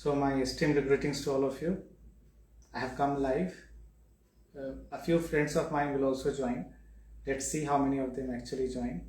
So my esteemed greetings to all of you. I have come live. A few friends of mine will also join. Let's see how many of them actually join.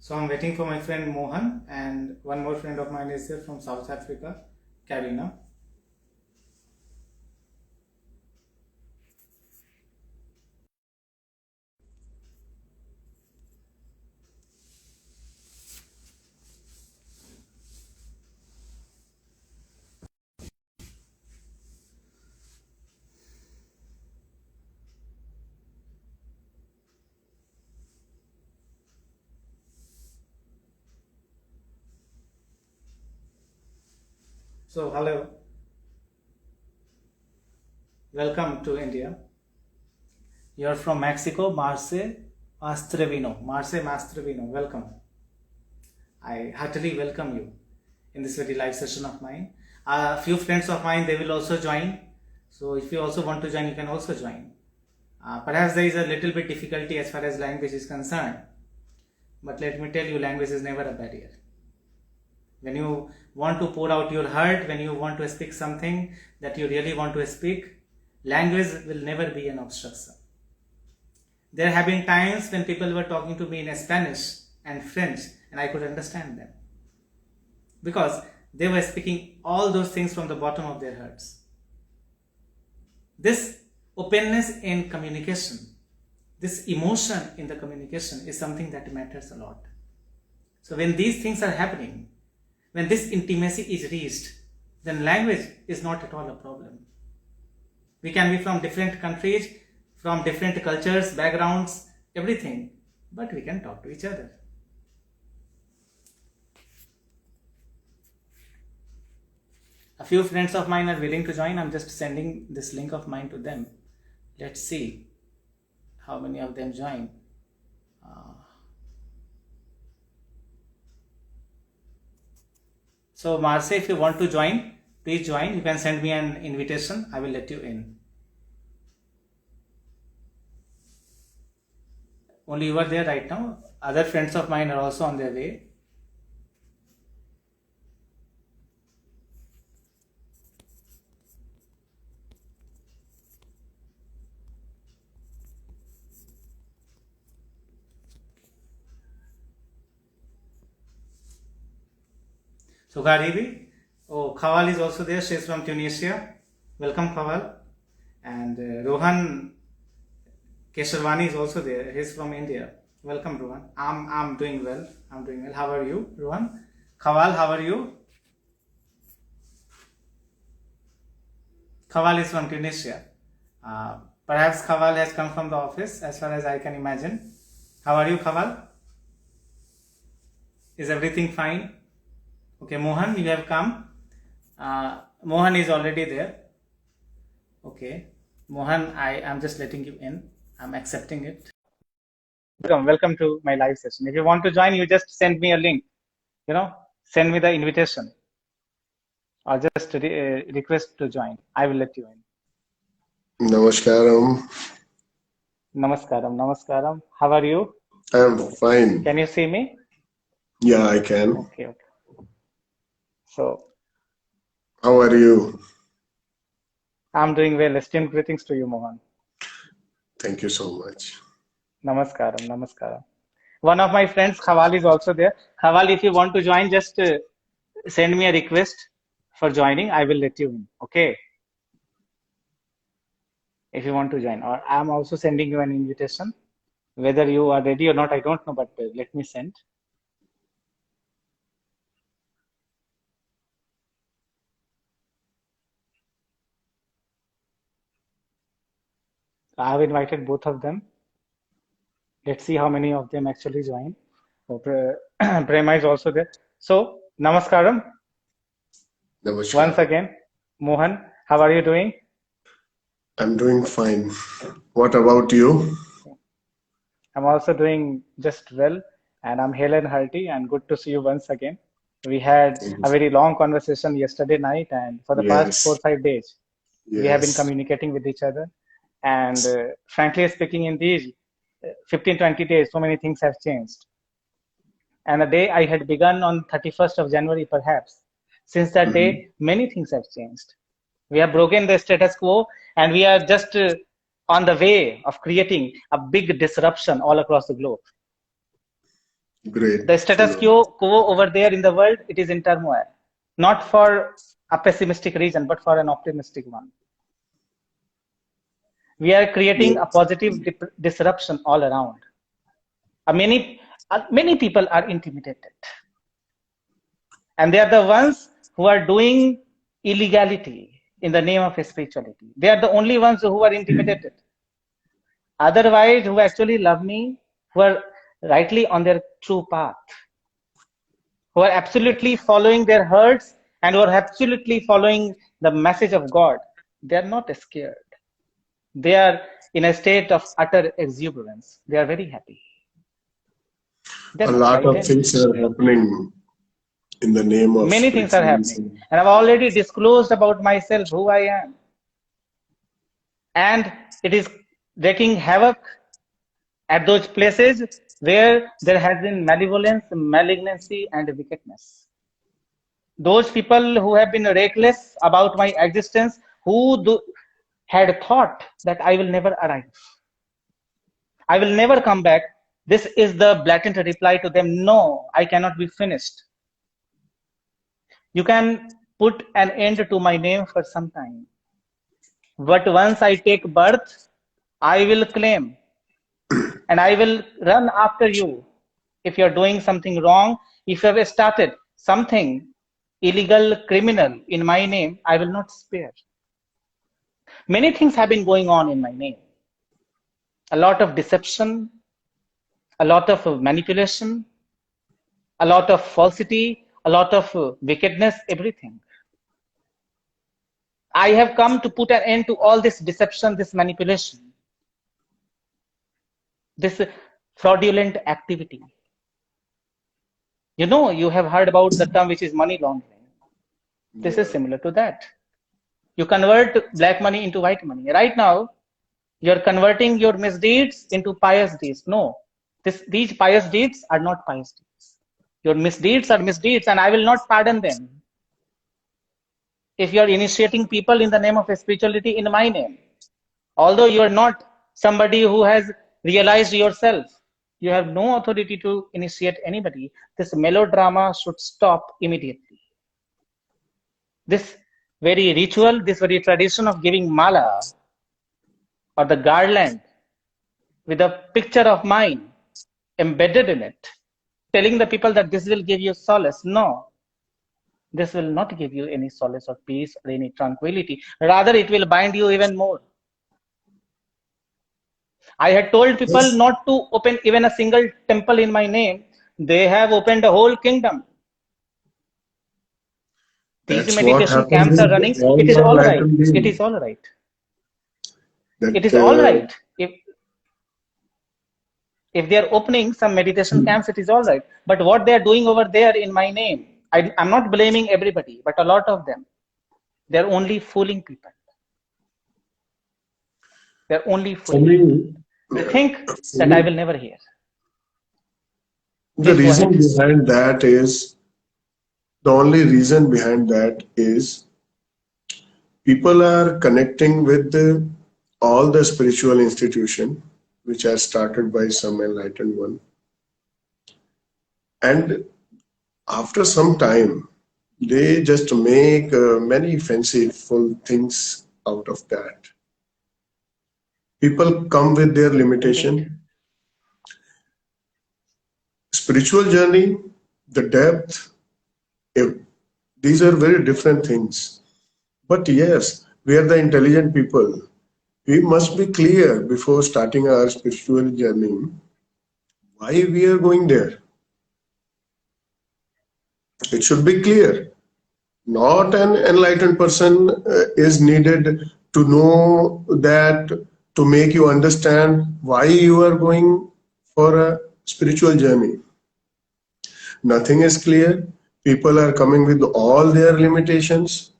So I'm waiting for my friend Mohan, and one more friend of mine is here from South Africa, Karina. So hello, welcome to India. You're from Mexico, Marce Mastrevino, welcome. I heartily welcome you in this very live session of mine. A few friends of mine, they will also join. So if you also want to join, you can also join. Perhaps there is a little bit difficulty as far as language is concerned. But let me tell you, language is never a barrier. When you want to pour out your heart, when you want to speak something that you really want to speak, language will never be an obstruction. There have been times when people were talking to me in Spanish and French, and I could understand them. Because they were speaking all those things from the bottom of their hearts. This openness in communication, this emotion in the communication is something that matters a lot. So when these things are happening, when this intimacy is reached, then language is not at all a problem. We can be from different countries, from different cultures, backgrounds, everything, but we can talk to each other. A few friends of mine are willing to join. I'm just sending this link of mine to them. Let's see how many of them join. So Marce, if you want to join, please join. You can send me an invitation. I will let you in. Only you are there right now. Other friends of mine are also on their way. So Garibi, Khawal is also there. She is from Tunisia. Welcome, Khawal. And Rohan Kesharwani is also there. He is from India. Welcome, Rohan. I'm doing well. How are you, Rohan? Khawal, how are you? Khawal is from Tunisia. Perhaps Khawal has come from the office, as far as I can imagine. How are you, Khawal? Is everything fine? Okay, Mohan, you have come. Mohan is already there. Okay, Mohan, I am just letting you in. I'm accepting it. Welcome to my live session. If you want to join, you just send me a link. Send me the invitation. Or just request to join. I will let you in. Namaskaram. Namaskaram. How are you? I'm fine. Can you see me? Yeah, I can. Okay. So, how are you? I'm doing well. Esteemed greetings to you, Mohan. Thank you so much. Namaskaram. One of my friends, Khawal, is also there. Khawal, if you want to join, just send me a request for joining. I will let you in. Okay. If you want to join, or I'm also sending you an invitation. Whether you are ready or not, I don't know, but let me send. I have invited both of them. Let's see how many of them actually join. So, Prema is also there. So, Namaskaram. Namaskar. Once again, Mohan, how are you doing? I'm doing fine. What about you? I'm also doing just well, and I'm hale and hearty, and good to see you once again. We had a very long conversation yesterday night, and for the past Yes. 4 or 5 days, we have been Yes. communicating with each other. And frankly speaking, in these 15, 20 days, so many things have changed. And the day I had begun on 31st of January, perhaps, since that day, many things have changed. We have broken the status quo, and we are just on the way of creating a big disruption all across the globe. Great The to status know. quo over there in the world, it is in turmoil, not for a pessimistic reason, but for an optimistic one. We are creating a Yes. positive disruption all around. Many people are intimidated, and they are the ones who are doing illegality in the name of spirituality. They are the only ones who are intimidated. Otherwise, who actually love me, who are rightly on their true path, who are absolutely following their hearts, and who are absolutely following the message of God, they are not scared. They are in a state of utter exuberance. They are very happy. They're A not lot of silent. things are happening in the name of Many things are happening. spiritualism. And I've already disclosed about myself, who I am. And it is wreaking havoc at those places where there has been malevolence, malignancy, and wickedness. Those people who have been reckless about my existence, had thought that I will never arrive, I will never come back. This is the blatant reply to them: no, I cannot be finished. You can put an end to my name for some time, but once I take birth, I will claim and I will run after you. If you're doing something wrong, if you have started something illegal, criminal in my name, I will not spare. Many things have been going on in my name. A lot of deception, a lot of manipulation, a lot of falsity, a lot of wickedness, everything. I have come to put an end to all this deception, this manipulation, this fraudulent activity. You have heard about the term which is money laundering. This is Yeah. similar to that. You convert black money into white money. Right now, you're converting your misdeeds into pious deeds. No, these pious deeds are not pious deeds. Your misdeeds are misdeeds, and I will not pardon them. If you are initiating people in the name of spirituality in my name, although you are not somebody who has realized yourself, you have no authority to initiate anybody. This melodrama should stop immediately. This very ritual, this very tradition of giving mala or the garland with a picture of mine embedded in it, telling the people that this will give you solace. No, this will not give you any solace or peace or any tranquility. Rather, it will bind you even more. I had told people Yes. not to open even a single temple in my name. They have opened a whole kingdom. These That's what meditation happened camps are running. with all It is my all right. Latin It being. is all right. It That is all right. If they are opening some meditation camps, it is all right. But what they are doing over there in my name, I'm not blaming everybody, but a lot of them, they're only fooling people. They're only for fooling people. me, They think for that I me, will never hear. the Please go reason ahead. behind that is the only reason behind that is people are connecting with all the spiritual institution which are started by some enlightened one, and after some time They just make many fanciful things out of that. People come with their Indeed. limitation. Spiritual journey, the depth, eh, these are very different things. But yes, we are the intelligent people. We must be clear before starting our spiritual journey why we are going there. It should be clear. Not an enlightened person is needed to know that, to make you understand why you are going for a spiritual journey. Nothing is clear. People are coming with all their limitations,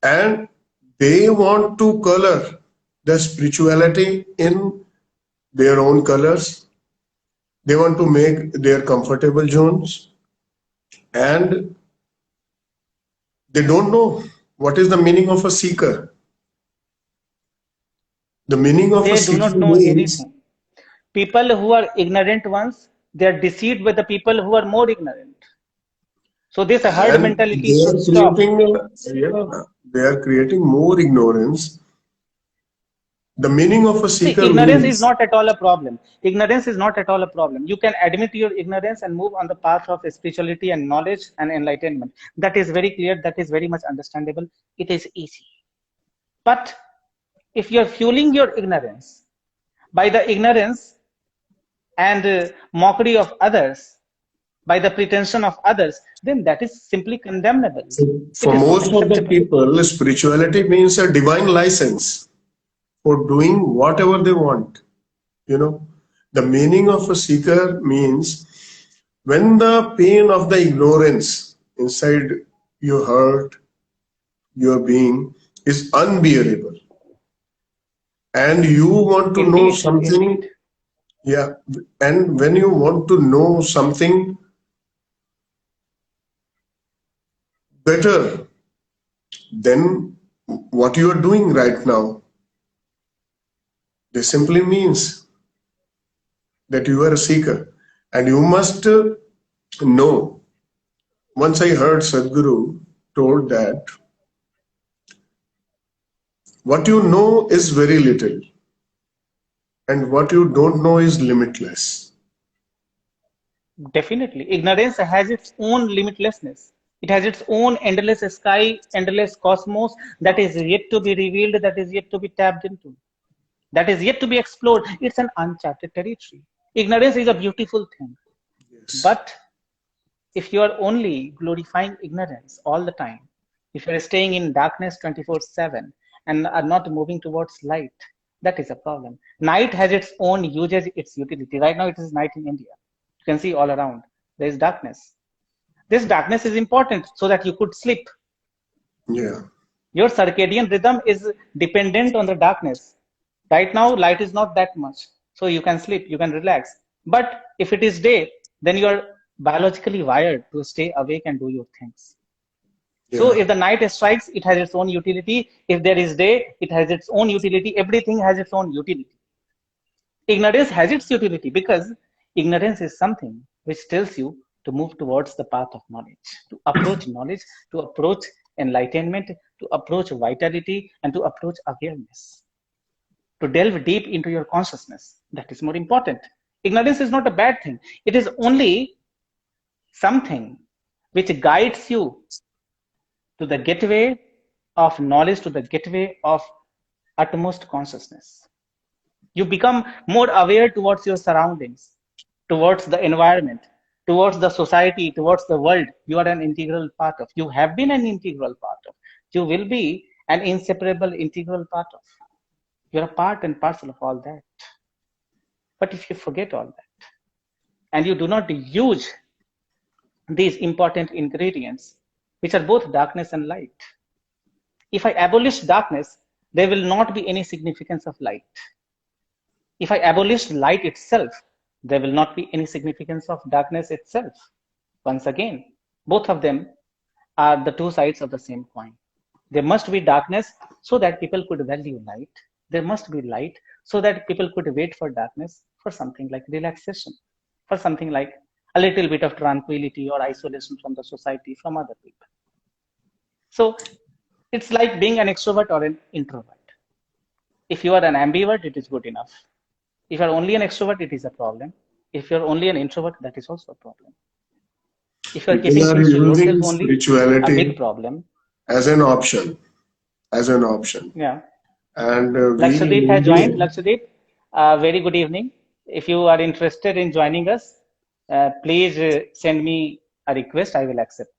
and they want to color the spirituality in their own colors. They want to make their comfortable zones, and they don't know what is the meaning of a seeker. The meaning of a They do seeker not know means, anything. People who are ignorant ones, they are deceived by the people who are more ignorant. So this herd and mentality they should are stop. they are creating more ignorance. The meaning of a See, seeker ignorance is means, not at all a problem. Ignorance is not at all a problem. You can admit your ignorance and move on the path of spirituality and knowledge and enlightenment. That is very clear. That is very much understandable. It is easy. But if you're fueling your ignorance by the ignorance and mockery of others, by the pretension of others, then that is simply condemnable. It for is not most of the acceptable. people, spirituality means a divine license for doing whatever they want. You know, the meaning of a seeker means when the pain of the ignorance inside your heart, your being, is unbearable, and you want to know Indeed, indeed. something, yeah, and when you want to know something better than what you are doing right now, this simply means that you are a seeker, and you must know. Once I heard Sadhguru told that what you know is very little, and what you don't know is limitless. Definitely. Ignorance has its own limitlessness. It has its own endless sky, endless cosmos that is yet to be revealed, that is yet to be tapped into, that is yet to be explored. It's an uncharted territory. Ignorance is a beautiful thing. Yes. But if you are only glorifying ignorance all the time, if you're staying in darkness 24/7 and are not moving towards light, that is a problem. Night has its own usage, its utility. Right now, it is night in India. You can see all around. There is darkness. This darkness is important so that you could sleep. Yeah. Your circadian rhythm is dependent on the darkness. Right now, light is not that much. So you can sleep, you can relax. But if it is day, then you are biologically wired to stay awake and do your things. So Yeah. if the night strikes, it has its own utility. If there is day, it has its own utility. Everything has its own utility. Ignorance has its utility because ignorance is something which tells you to move towards the path of knowledge, to approach enlightenment, to approach vitality, and to approach awareness, to delve deep into your consciousness. That is more important. Ignorance is not a bad thing, it is only something which guides you to the gateway of knowledge, to the gateway of utmost consciousness. You become more aware towards your surroundings, towards the environment, towards the society, towards the world. You are an integral part of. You have been an integral part of. You will be an inseparable integral part of. You're a part and parcel of all that. But if you forget all that and you do not use these important ingredients, which are both darkness and light, if I abolish darkness, there will not be any significance of light. If I abolish light itself, there will not be any significance of darkness itself. Once again, both of them are the two sides of the same coin. There must be darkness so that people could value light. There must be light so that people could wait for darkness for something like relaxation, for something like a little bit of tranquility or isolation from the society, from other people. So it's like being an extrovert or an introvert. If you are an ambivert, it is good enough. If you are only an extrovert, it is a problem. If you're only an introvert, that is also a problem. If you're People keeping are things to yourself using only, a big spirituality problem. as an option, as an option. Yeah. And we in Lakshadweep has India, joined. Lakshadweep, very good evening. If you are interested in joining us, please send me a request. I will accept.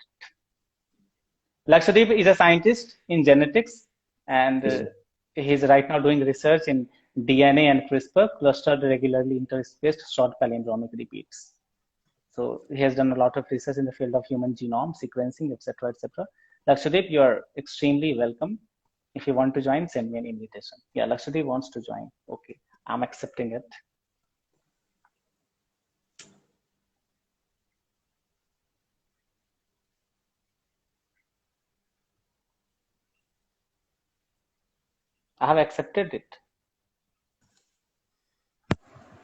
Lakshadweep is a scientist in genetics, and he's right now doing research in DNA and CRISPR clustered regularly interspaced short palindromic repeats. So he has done a lot of research in the field of human genome sequencing, etc., etc. Lakshadweep, you are extremely welcome. If you want to join, send me an invitation. Yeah, Lakshadweep wants to join. Okay, I'm accepting it. I have accepted it.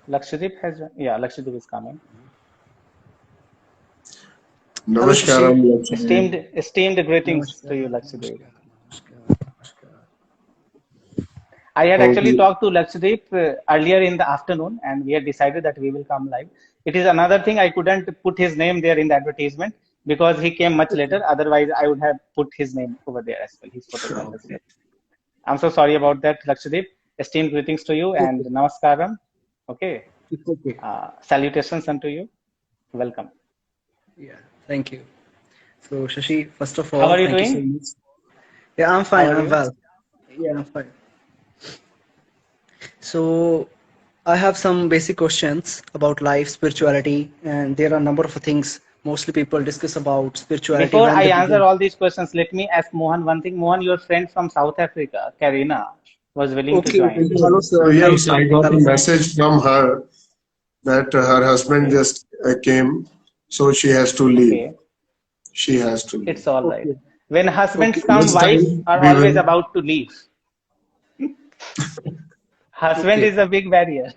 Lakshadweep has, yeah, Lakshadweep is coming. Hello, Shashi. Namaskaram, Lakshmi. Esteemed greetings to you, Namaskar. Lakshadweep. Namaskar. Namaskar. I had Thank actually you. talked to Lakshadweep earlier in the afternoon, and we had decided that we will come live. It is another thing I couldn't put his name there in the advertisement because he came much later. Otherwise, I would have put his name over there as well, his photograph as Okay. well. I'm so sorry about that, Lakshadweep. Esteemed greetings to you and Okay. namaskaram. Okay. It's okay. Salutations unto you. Welcome. Yeah. Thank you. So, Shashi, first of How all, are you thank you so doing? much. Yeah, I'm How fine. are I'm you? well. Yeah, I'm fine. So, I have some basic questions about life, spirituality, and there are a number of things mostly people discuss about spirituality Before when I they answer begin. all these questions, let me ask Mohan one thing. Mohan, your friend from South Africa, Karina, was willing to Okay, okay. join. Hello, So sir. Hello, yes, sir. I got a Hello, sir. message from her that her husband Okay. just came, so she has to leave. Okay. She has to leave. It's all right. Okay. When Okay. husbands come, This wives time are we always will. about to leave. Husband Okay. is a big barrier.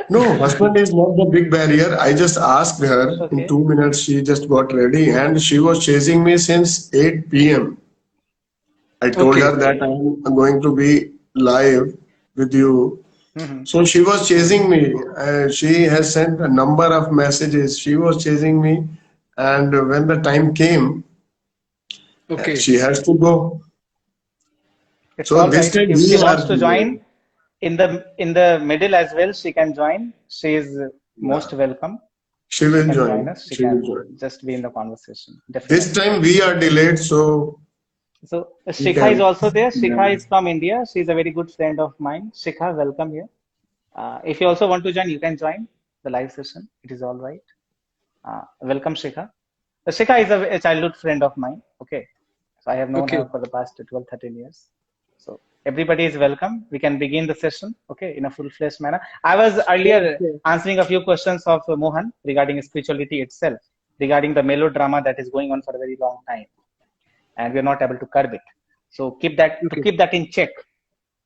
No, husband is not the big barrier. I just asked her in Okay. 2 minutes. She just got ready, and she was chasing me since 8 p.m. I told Okay. her that Okay. I'm going to be live with you. Hmm. So she was Hmm. chasing me. She has sent a number of messages. She was chasing me, and when the time came, Okay. she has to go. It's So all this right. time If we she are wants to delayed. join in the middle as well, she can join. She is Yeah, most welcome. she She will can join join. us. She She will can join. just be in the conversation. This Definitely. time we are delayed, so So we Shikha is can. also there. Shikha is from India. She's a very good friend of mine. Shikha, welcome here. If you also want to join, you can join the live session. It is all right. Welcome, Shikha. Shikha is a childhood friend of mine. Okay. So I have known her Okay. for the past 12, 13 years. So everybody is welcome. We can begin the session, okay, in a full-fledged manner. I was Sure, earlier sure. answering a few questions of Mohan regarding spirituality itself, regarding the melodrama that is going on for a very long time, and we are not able to curb it. So Okay. keep that in check,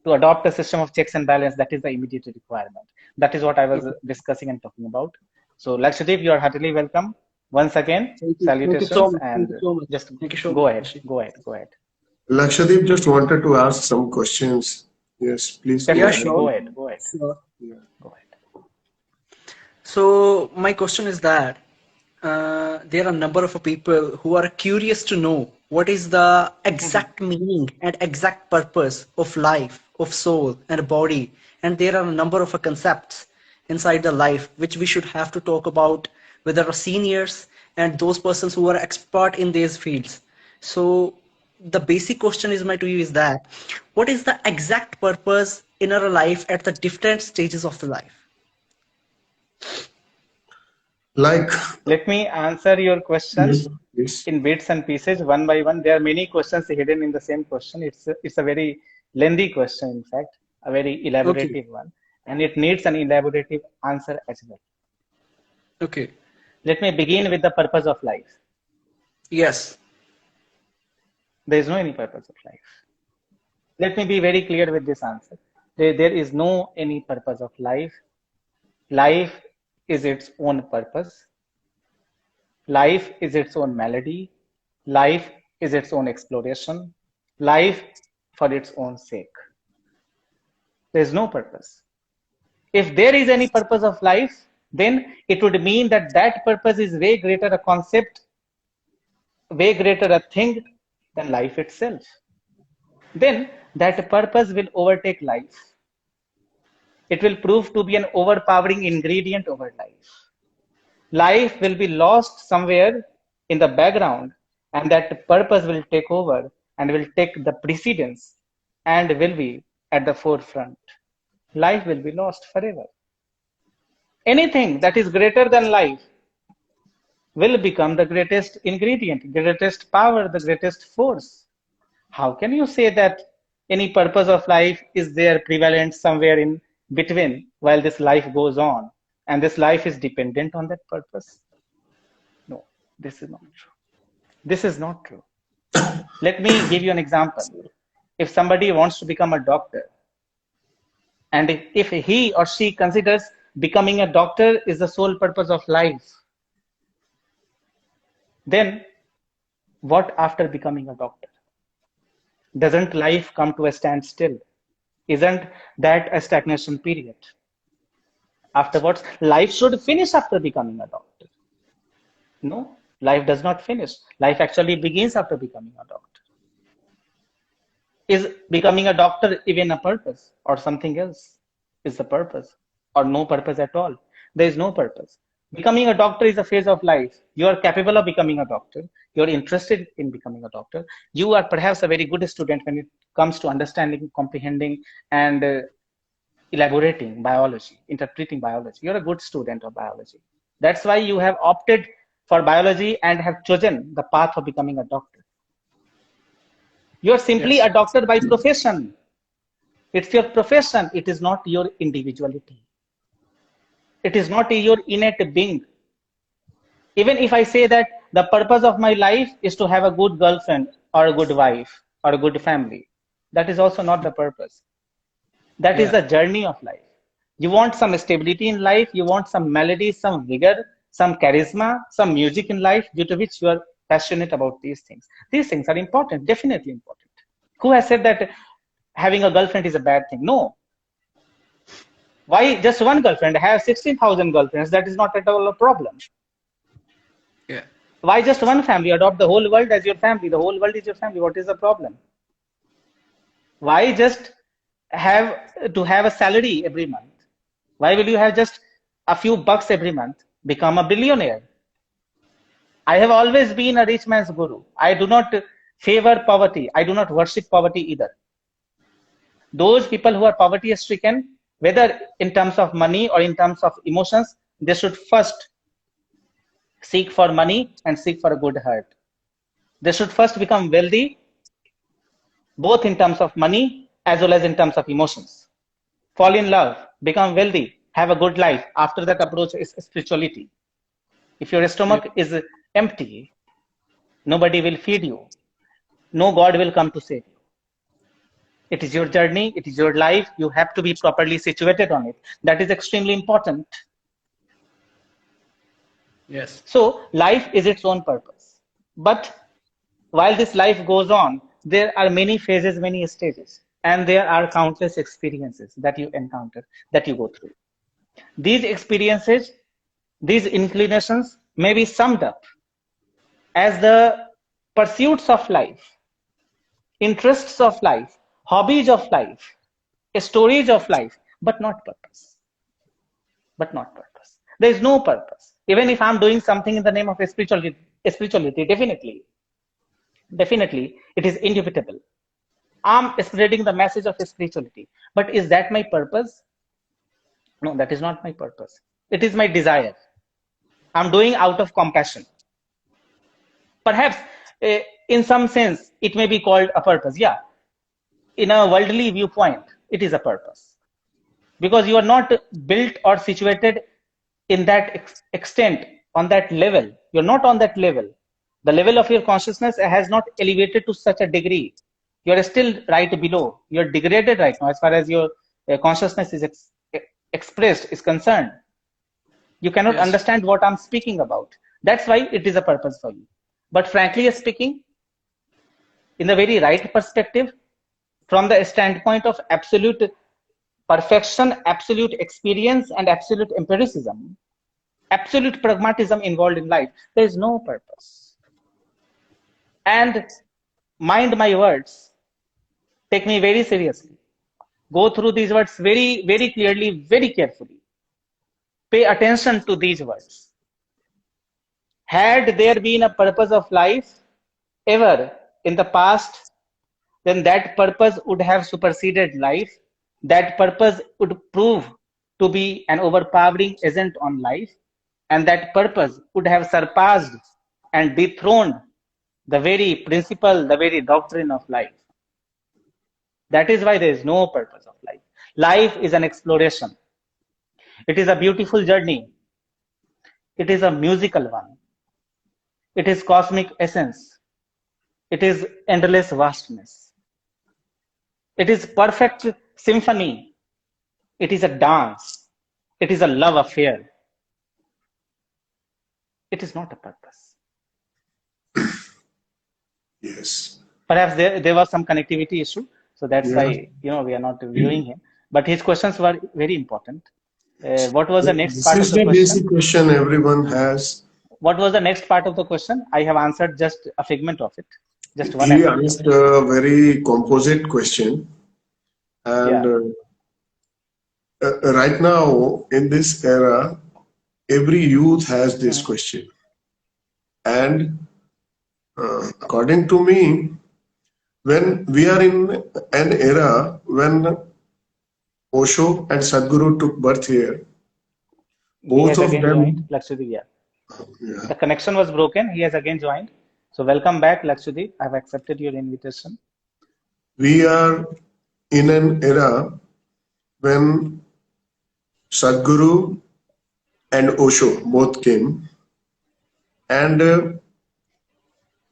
to adopt a system of checks and balance, that is the immediate requirement. That is what I was Okay. discussing and talking about. So Lakshadweep, you are heartily welcome once again. Thank you. Thank you so Salutations, much. Thank and you so much. just Thank you so go much, ahead, Shashi. go ahead, go ahead. Lakshadweep just wanted to ask some questions. Yes, please go Yeah, Definitely, ahead. sure. go ahead, go ahead, Sure. Yeah. go ahead. So my question is that there are a number of people who are curious to know what is the Mhm. exact meaning and exact purpose of life, of soul and body, and there are a number of concepts inside the life which we should have to talk about with our seniors and those persons who are expert in these fields. So the basic question is my to you is that what is the exact purpose in our life at the different stages of the life? Like, Let me answer your question yes, yes. in bits and pieces one by one. There are many questions hidden in the same question. It's a very lengthy question, in fact, a very Okay, elaborative one, and it needs an elaborative answer as well. okay, Let me begin with the purpose of life. yes, There is no any purpose of life. Let me be very clear with this answer. There is no any purpose of life. Life is its own purpose. Life is its own melody. Life is its own exploration, life for its own sake. There is no purpose. If there is any purpose of life, then it would mean that that purpose is way greater a concept, way greater a thing than life itself. Then that purpose will overtake life. It will prove to be an overpowering ingredient over life. Life will be lost somewhere in the background, and that purpose will take over and will take the precedence and will be at the forefront. Life will be lost forever. Anything that is greater than life will become the greatest ingredient, greatest power, the greatest force. How can you say that any purpose of life is there prevalent somewhere in between while this life goes on and this life is dependent on that purpose? No, this is not true. This is not true. Let me give you an example. If somebody wants to become a doctor, and if he or she considers becoming a doctor is the sole purpose of life, then what after becoming a doctor? Doesn't life come to a standstill? Isn't that a stagnation period? Afterwards, life should finish after becoming a doctor. No, life does not finish. Life actually begins after becoming a doctor. Is becoming a doctor even a purpose or something else is the purpose or no purpose at all? There is no purpose. Becoming a doctor is a phase of life. You are capable of becoming a doctor. You are interested in becoming a doctor. You are perhaps a very good student when it comes to understanding, comprehending, and elaborating biology, interpreting biology. You're a good student of biology. That's why you have opted for biology and have chosen the path of becoming a doctor. You're simply a doctor by profession. It's your profession. It is not your individuality. It is not your innate being. Even if I say that the purpose of my life is to have a good girlfriend or a good wife or a good family, that is also not the purpose. That is the journey of life. You want some stability in life, you want some melody, some vigor, some charisma, some music in life due to which you are passionate about these things. These things are important, definitely important. Who has said that having a girlfriend is a bad thing? No. Why just one girlfriend? Have 16,000 girlfriends. That is not at all a problem. Yeah. Why just one family? Adopt the whole world as your family. The whole world is your family. What is the problem? Why just have to have a salary every month? Why will you have just a few bucks every month? Become a billionaire. I have always been a rich man's guru. I do not favor poverty. I do not worship poverty either. Those people who are poverty stricken, whether in terms of money or in terms of emotions, they should first seek for money and seek for a good heart. They should first become wealthy, both in terms of money as well as in terms of emotions. Fall in love, become wealthy, have a good life. After that approach is spirituality. If your stomach is empty, nobody will feed you. No God will come to save you. It is your journey. It is your life. You have to be properly situated on it. That is extremely important. Yes. So life is its own purpose. But while this life goes on, there are many phases, many stages, and there are countless experiences that you encounter, that you go through. These experiences, these inclinations may be summed up as the pursuits of life, interests of life, hobbies of life, stories of life, but not purpose. But not purpose. There is no purpose. Even if I'm doing something in the name of spirituality, definitely, it is indubitable. I'm spreading the message of spirituality. But is that my purpose? No, that is not my purpose. It is my desire. I'm doing out of compassion. Perhaps, in some sense, it may be called a purpose. Yeah, in a worldly viewpoint, it is a purpose. Because you are not built or situated in that extent, on that level. You're not on that level. The level of your consciousness has not elevated to such a degree. You're still right below. You're degraded right now as far as your consciousness is expressed, is concerned. You cannot understand what I'm speaking about. That's why it is a purpose for you. But frankly speaking, in the very right perspective, from the standpoint of absolute perfection, absolute experience, and absolute empiricism, absolute pragmatism involved in life, there is no purpose. And mind my words, take me very seriously. Go through these words very, very clearly, very carefully. Pay attention to these words. Had there been a purpose of life ever in the past, then that purpose would have superseded life. That purpose would prove to be an overpowering agent on life, and that purpose would have surpassed and dethroned the very principle, the very doctrine of life. That is why there is no purpose of life. Life is an exploration. It is a beautiful journey. It is a musical one. It is cosmic essence. It is endless vastness. It is perfect symphony. It is a dance. It is a love affair. It is not a purpose. Yes. Perhaps there was some connectivity issue, so that's Yeah. why we are not viewing him. But his questions were very important. What was the next This part of is the the question? basic question everyone has. What was the next part of the question? I have answered just a figment of it, just one He aspect of asked it. a very composite question, and Yeah. right now in this era, every youth has this Mhm. question. And according to me, when we are in an era when Osho and Sadhguru took birth here, He both has of again joined, them, Lakshadweep. Yeah. yeah, The connection was broken. He has again joined. So welcome back, Lakshadweep. I have accepted your invitation. we are in an era when Sadhguru and Osho both came, and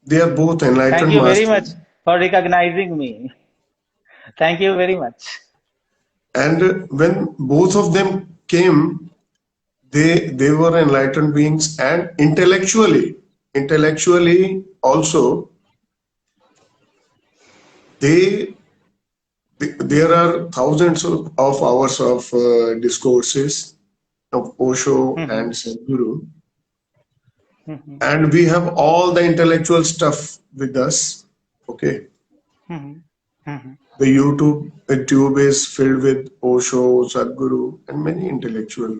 they are both Thank enlightened you very masters. much for recognizing me. Thank you very much. And when both of them came, they were enlightened beings, and intellectually also, they there are thousands of hours of discourses of Osho Mhm. and Sadhguru, Mhm. and we have all the intellectual stuff with us. Okay, Mhm. Mhm. the YouTube is filled with Osho, Sadhguru, and many intellectual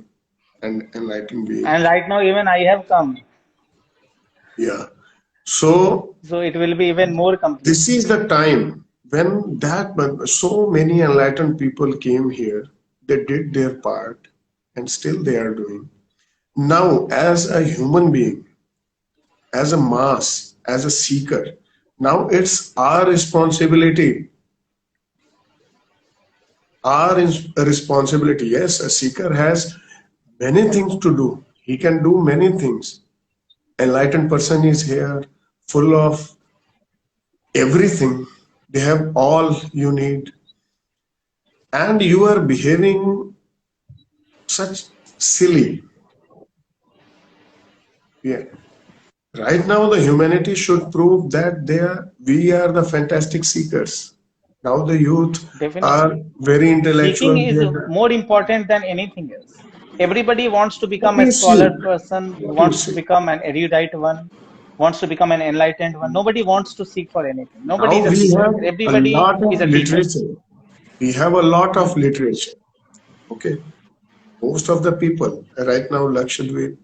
and enlightened And beings. right now, even I have come. Yeah. So So it will be even more complete. this is the time when so many enlightened people came here. They did their part, and still they are doing. Now, as a human being, as a mass, as a seeker, now it's our responsibility. Responsibility. Yes, a seeker has many things to do. He can do many things. Enlightened person is here, full of everything. They have all you need, and you are behaving such silly. Yeah. Right now, the humanity should prove that we are the fantastic seekers. Now the youth are Definitely. very Seeking intellectual. is more important than anything else. Everybody wants to What become do a you see? scholar person, What do you wants to see? become an erudite one, wants to become an enlightened one. Nobody wants to seek for anything. Nobody is Now a we seeker. have a Everybody lot is of a teacher. literature. We have a lot of literature. Okay. Most of the people right now, Lakshadweep,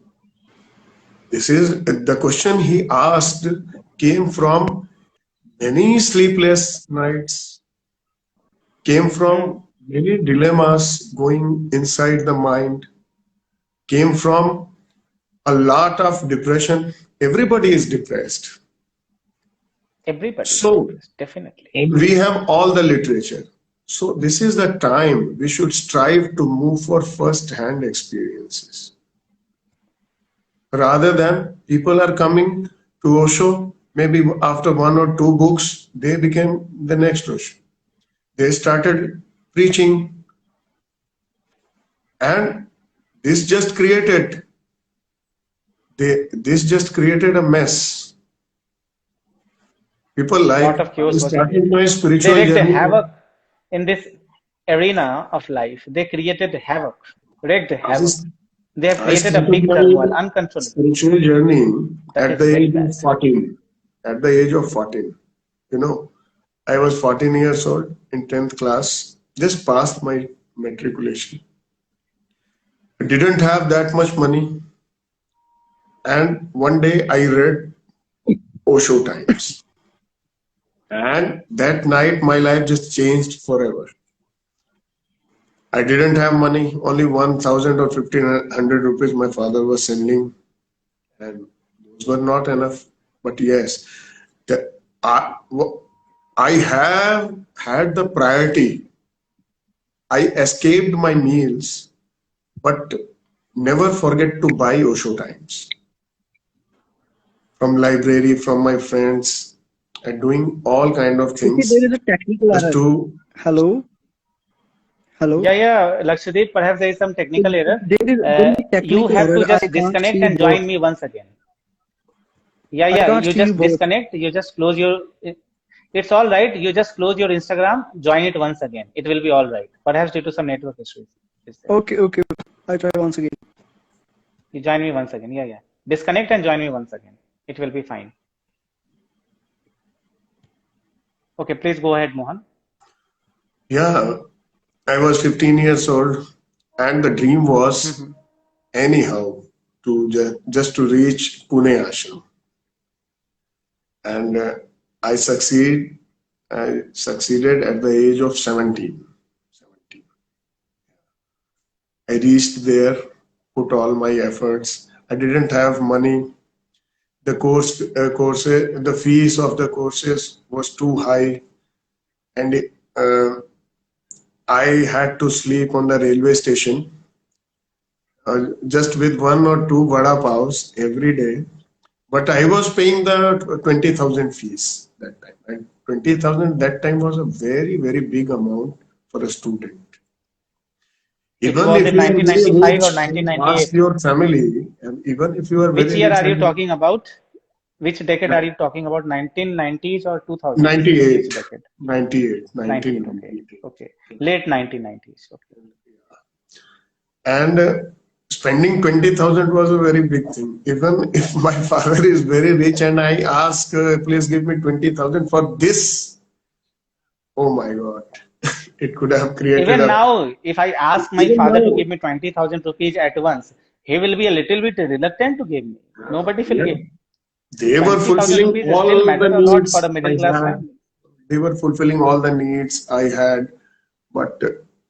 this is the question he asked came from many sleepless nights, came Hmm. from many dilemmas going inside the mind, came from a lot of depression. Everybody is depressed. Everybody is So depressed, definitely. we have all the literature. So this is the time we should strive to move for first-hand experiences. Rather than people are coming to Osho, maybe after one or two books, they became the next Osho. They started preaching, and this just created this just created a mess. People like, Lot of I chaos was started created. my They spiritual wreaked journey. havoc in this arena of life. They created havoc, wreaked havoc. This, They have I created a started big my turmoil, uncontrollable. spiritual journey That at is the very age bad. of 14. At the age of 14. You know, I was 14 years old in 10th class, just passed my matriculation. I didn't have that much money. And one day I read Osho Times. And that night my life just changed forever. I didn't have money, only 1,000 or 1,500 rupees my father was sending, and those were not enough. But yes, the, I, I have had the priority. I escaped my meals, but never forget to buy Osho Times from library, from my friends, and doing all kind of Okay, there things is a technical just error. to. Hello, hello. Yeah, Lakshadweep, perhaps there is some technical error. There is only You technical have to error. I just can't see disconnect you and both. join me once again. I can't You see you just both. disconnect. You just close your. It's all right. You just close your Instagram, join it once again. It will be all right. Perhaps due to some network issues. Is there? Okay, okay. I try once again. You join me once again. Yeah. Disconnect and join me once again. It will be fine. Okay, please go ahead, Mohan. Yeah, I was 15 years old, and the dream was Mhm. anyhow to just to reach Pune ashram, and I succeeded at the age of 17. 17. I reached there, put all my efforts. I didn't have money. The fees of the courses was too high, and I had to sleep on the railway station just with one or two vada pavs every day. But I was paying the 20,000 fees that time. And 20,000 that time was a very, very big amount for a student. It Even was if in you are very 1995 or rich, ask 1998. your family, and even if you are Which very year rich are you and talking about? Which decade are you talking about? 1990s or 2000s? Which 98, decade? 98, 98. Okay. 1998. Okay. Late 1990s. Okay. And spending 20,000 was a very big thing. Even if my father is very rich and I ask, please give me 20,000 for this, oh my God, it could have created Even a. now, if I ask my Even father to now, give me 20,000 rupees at once, he will be a little bit reluctant to give me. Nobody will yeah, give. they were 20,000 fulfilling rupees still all the matter a lot for needs a I middle class had. family. They were fulfilling all the needs I had, but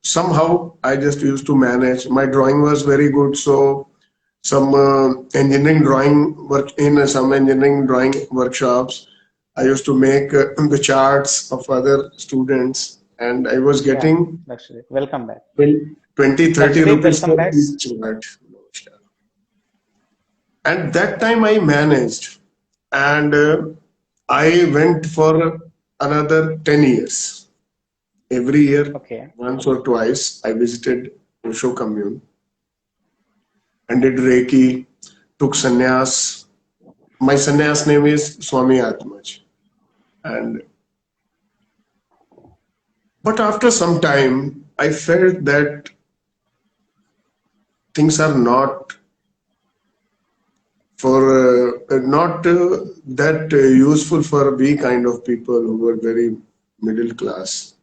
somehow I just used to manage. My drawing was very good, so some engineering drawing work in some engineering drawing workshops. I used to make the charts of other students, and I was Yeah, getting Lakshadweep, welcome back. 20, 30 Lakshadweep, rupees welcome for back. each chart. And that time I managed, and I went for another 10 years. Every year, Okay. once or twice, I visited Osho commune and did Reiki, took sannyas. My sannyas name is Swami Atmaj. And but after some time, I felt that things are not that useful for we kind of people who were very middle class.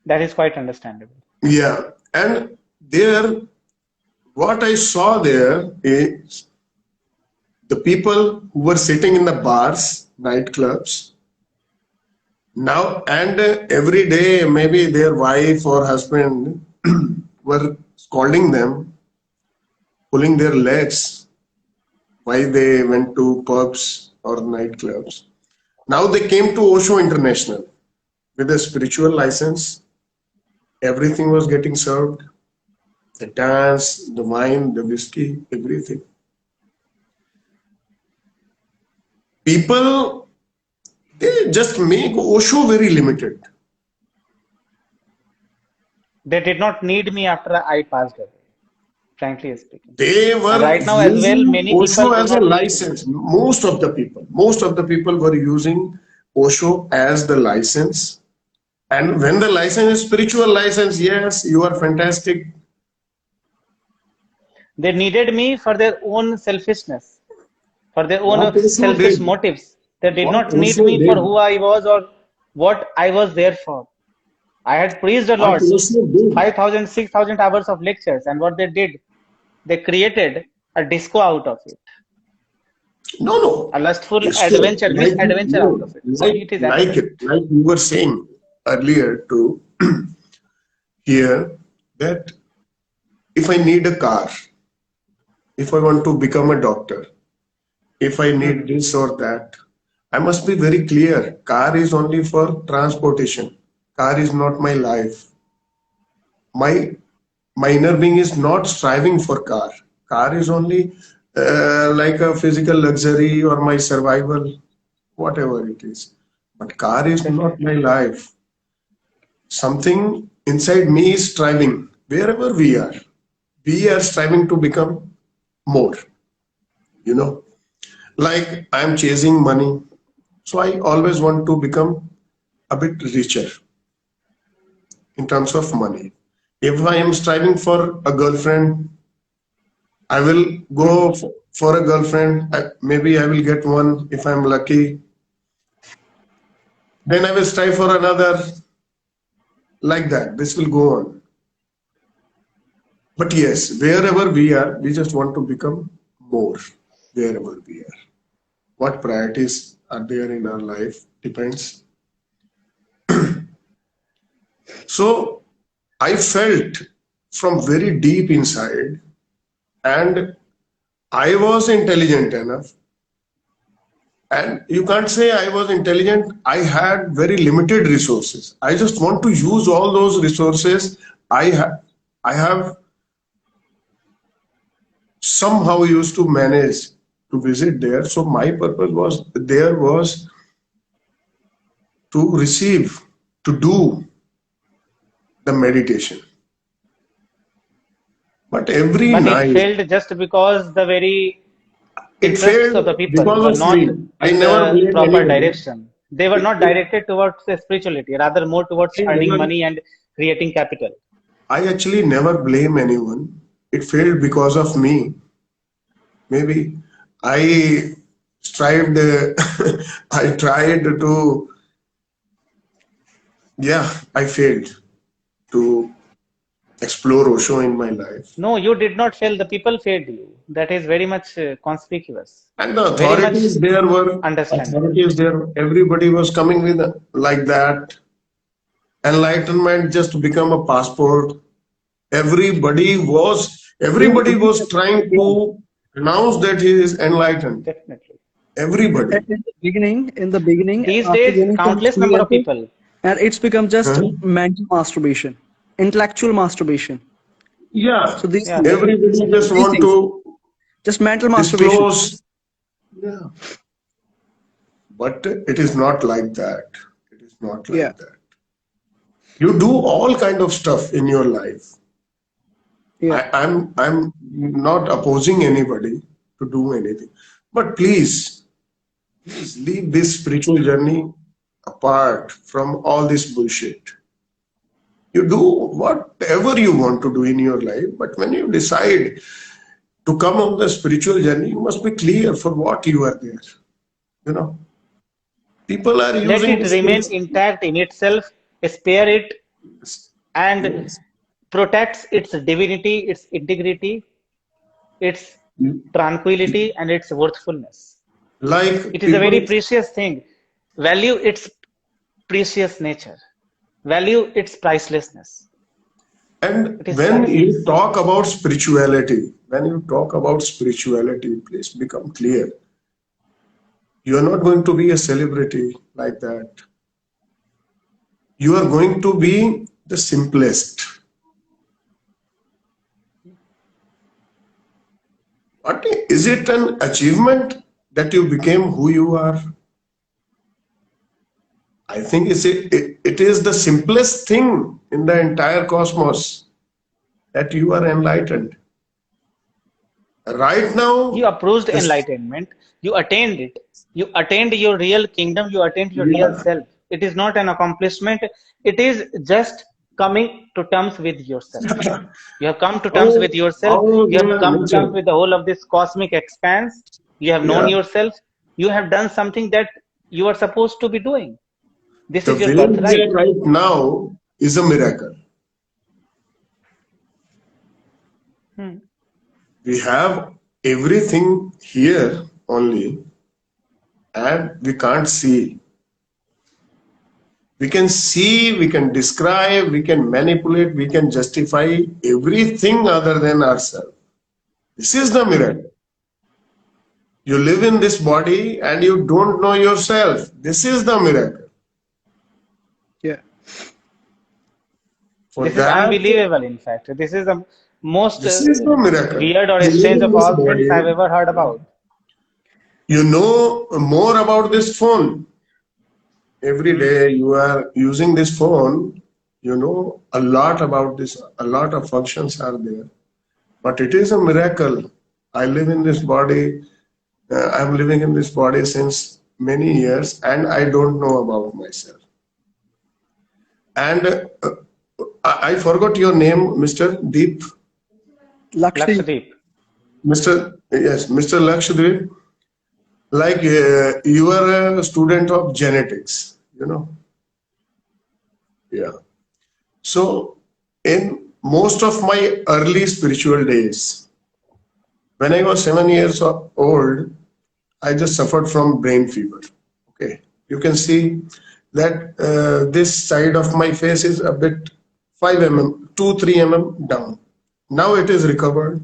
That is quite understandable. Yeah, and there, what I saw there is the people who were sitting in the bars, nightclubs, now and every day, maybe their wife or husband were scolding them, pulling their legs why they went to pubs or nightclubs. Now they came to Osho International with a spiritual license. Everything was getting served, the dance, the wine, the whiskey, everything. People, they just make Osho very limited. They did not need me after I passed away, frankly speaking. They And were right now as well, using many people Osho do as a not need me. license. Most of the people, most of the people were using Osho as the license. And when the license is spiritual license, yes, you are fantastic. They needed me for their own selfishness, for their own What Osho selfish did, motives. They did what not need Osho me for did, who I was or what I was there for. I had preached a what lot, Osho did. 5,000, 6,000 hours of lectures, and what they did, they created a disco out of it, No, no. a lustful So, adventure, like misadventure out of it. For me, it is adventure. like you were saying earlier to here that if I need a car, if I want to become a doctor, if I need Hmm. this or that, I must be very clear. Car is only for transportation. Car is not my life. My my inner being is not striving for car. Car is only like a physical luxury or my survival, whatever it is. But car is not my Definitely. life. Something inside me is striving. Wherever we are striving to become more. You know, like I'm chasing money. So I always want to become a bit richer in terms of money. If I am striving for a girlfriend, I will go Hmm. for a girlfriend. Maybe I will get one if I'm lucky. Then I will strive for another, like that. This will go on. But yes, wherever we are, we just want to become more wherever we are. What priorities are there in our life depends. So I felt from very deep inside, and I was intelligent enough. And you can't say I was intelligent. I had very limited resources. I just want to use all those resources I have. I have somehow used to manage to visit there. So my purpose was there was to receive, to do the meditation. But every But it night failed just because the very it interests failed of the people because were of not me. I in never the blame proper anybody. direction. They were not It, directed towards spirituality, rather more towards I earning never, money and creating capital. I actually never blame anyone. It failed because of me. Maybe I strived, I tried to, yeah, I failed to explore Osho in my life. No, you did not fail. The people failed you. That is very much conspicuous, And the very much authorities there were, understandable. authorities there, everybody was coming with like that. Enlightenment just to become a passport. Everybody was trying Yeah. to announce that he is enlightened. Definitely. Everybody. In the beginning, These after days, gaining some countless number of experiences, people. and it's become just Huh? mental masturbation, intellectual masturbation. Yeah, So these Yeah, things, everybody definitely. just these want things, to just mental masturbation. disclose. Yeah, but it is not like that. It is not Yeah, like that. You do all kind of stuff in your life. yeah, I'm not opposing anybody to do anything, but please leave this spiritual journey apart from all this bullshit. You do whatever you want to do in your life, but when you decide to come on the spiritual journey, you must be clear for what you are there. You know, people are Let using it this remain things. intact in itself, spare it, and Yes. protects its divinity, its integrity, its tranquility, and its worthfulness. It Like is a very people, precious thing. Value its precious nature. Value its pricelessness. and It is when you priceless. talk about spirituality, please become clear. You are not going to be a celebrity like that. You are going to be the simplest. What is it an achievement that you became who you are? I think it is the simplest thing in the entire cosmos that you are enlightened. right You now, approached this, enlightenment, you attained it, you attained your real kingdom, you attained your real yeah. self. It is not an accomplishment, it is just coming to terms with yourself. You have come to terms with yourself, How you you have have come to terms mentioned, with the whole of this cosmic expanse, you have known yeah, yourself, you have done something that you are supposed to be doing. This the is your way we birthright. are right now is a miracle. Hmm. We have everything here only, and we can't see. We can see, we can describe, we can manipulate, we can justify everything other than ourselves. This is the miracle. You live in this body and you don't know yourself. This is the miracle. Yeah. For This is that, unbelievable, in fact. This is the most this is the miracle. weird or You live strange in of this all things I've body. ever heard about. You know more about this phone. Every Hmm. day you are using this phone, you know a lot about this, a lot of functions are there. But it is a miracle. I live in this body. I'm living in this body since many years, and I don't know about myself. And I forgot your name, Mr. Deep. Lakshdeep. Lakshadweep. Mr. Lakshadweep. Like you are a student of genetics, you know. Yeah. So in most of my early spiritual days, when I was 7 years old, I just suffered from brain fever. Okay, you can see that this side of my face is a bit 5 mm, 2 3 mm down. Now it is recovered.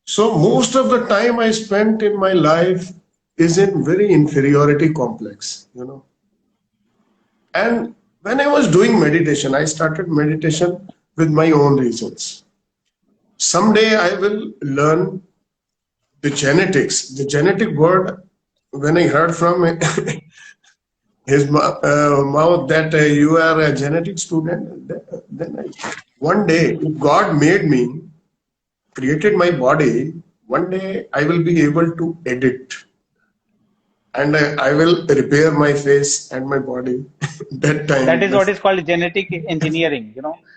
So most of the time I spent in my life is in very inferiority complex, you know. And when I was doing meditation, I started meditation with my own reasons. Someday I will learn the genetics, the genetic word. When I heard from his mouth that you are a genetic student, then one day, if God made me, created my body, one day I will be able to edit and I will repair my face and my body that That time. is what is called genetic engineering.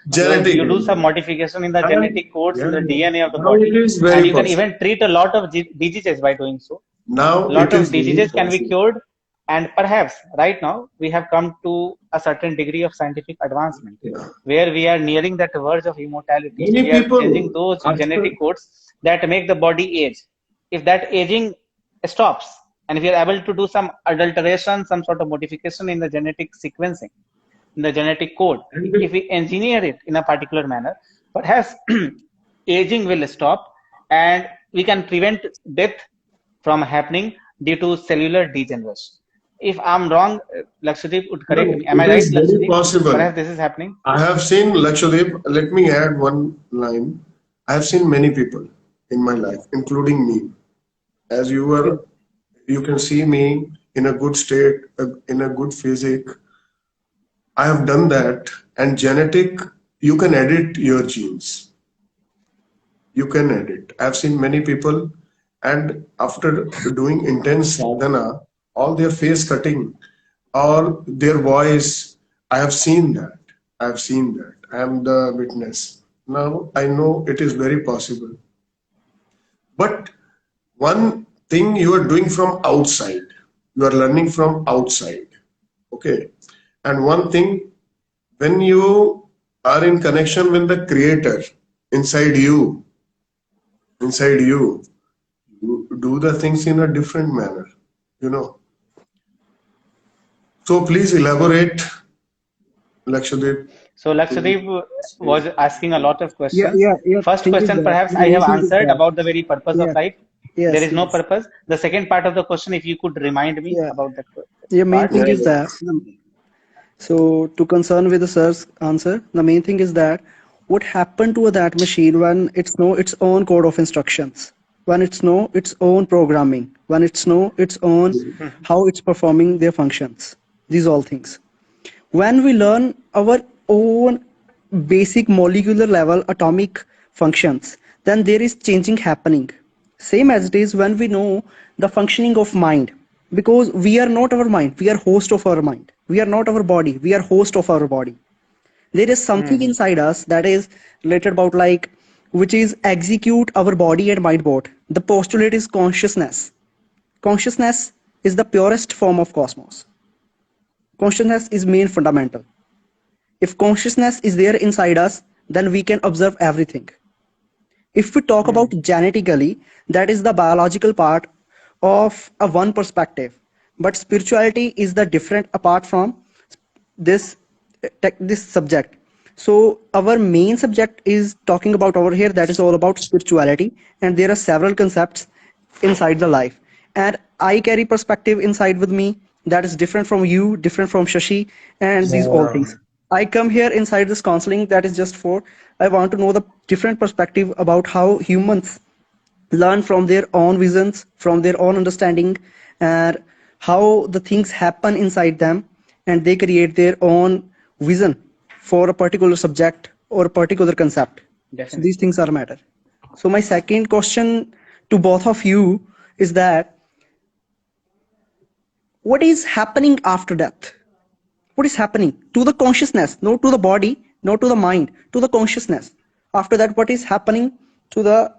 Genetic. You do some modification in the And genetic codes in yeah, the DNA of the now it body, is and very you can possible. even treat a lot of diseases by doing so. Now A lot it of is very diseases can be possible. cured, and perhaps right now we have come to a certain degree of scientific advancement Yeah. where we are nearing that verge of immortality. Many We are changing people those after genetic codes that make the body age. If that aging stops, and if we are able to do some adulteration, some sort of modification in the genetic sequencing, in the genetic code, if and we engineer it in a particular manner, perhaps aging will stop and we can prevent death from happening due to cellular degeneration. If I'm wrong, Lakshadweep would correct no, me. Am it I right, is very Lakshadweep? possible. Perhaps this is happening. I have seen Lakshadweep. Let me add one line. I have seen many people in my life, including me. As you Yeah. were, you can see me in a good state, in a good physique. I have done that. And genetic, you can edit your genes. You can edit. I've seen many people, and after doing intense sadhana, all their face cutting or their voice, I have seen that. I've seen that. I am the witness. Now I know it is very possible. But one thing you are doing from outside, you are learning from outside. Okay. And one thing, when you are in connection with the creator inside you, inside you, you do the things in a different manner, you know. So please elaborate, Lakshadweep. So Lakshadweep was asking a lot of Yeah, questions. yeah, yeah. First Thing is question, that perhaps the I main have thing is answered that about the very purpose of yeah, life. There yes, is no yes, purpose. The second part of the question, if you could remind me yeah. about that The main part. thing is Yeah. that so to concern with the sir's answer, the main thing is that what happened to that machine when it's know its own code of instructions, when it's know its own programming, when it's know its own how it's performing their functions. These all things. When we learn our own basic molecular level atomic functions, then there is changing happening. Same as it is when we know the functioning of mind. Because we are not our mind, we are host of our mind. We are not our body, we are host of our body. There is something Hmm. inside us that is related about like which is execute our body and mind both. The postulate is consciousness. Consciousness is the purest form of cosmos. Consciousness is main fundamental. If consciousness is there inside us, then we can observe everything. If we talk Hmm. about genetically, that is the biological part of a one perspective. But spirituality is the different apart from this this subject. So our main subject is talking about over here, that is all about spirituality, and there are several concepts inside the life. And I carry perspective inside with me that is different from you, different from Shashi, and these all Yeah. things. I come here inside this counseling that is just for I want to know the different perspective about how humans learn from their own visions, from their own understanding, and how the things happen inside them, and they create their own vision for a particular subject or a particular concept. So these Definitely. things are a matter. So my second question to both of you is that what is happening after death? What is happening to the consciousness, not to the body, not to the mind, to the consciousness? After that, what is happening to the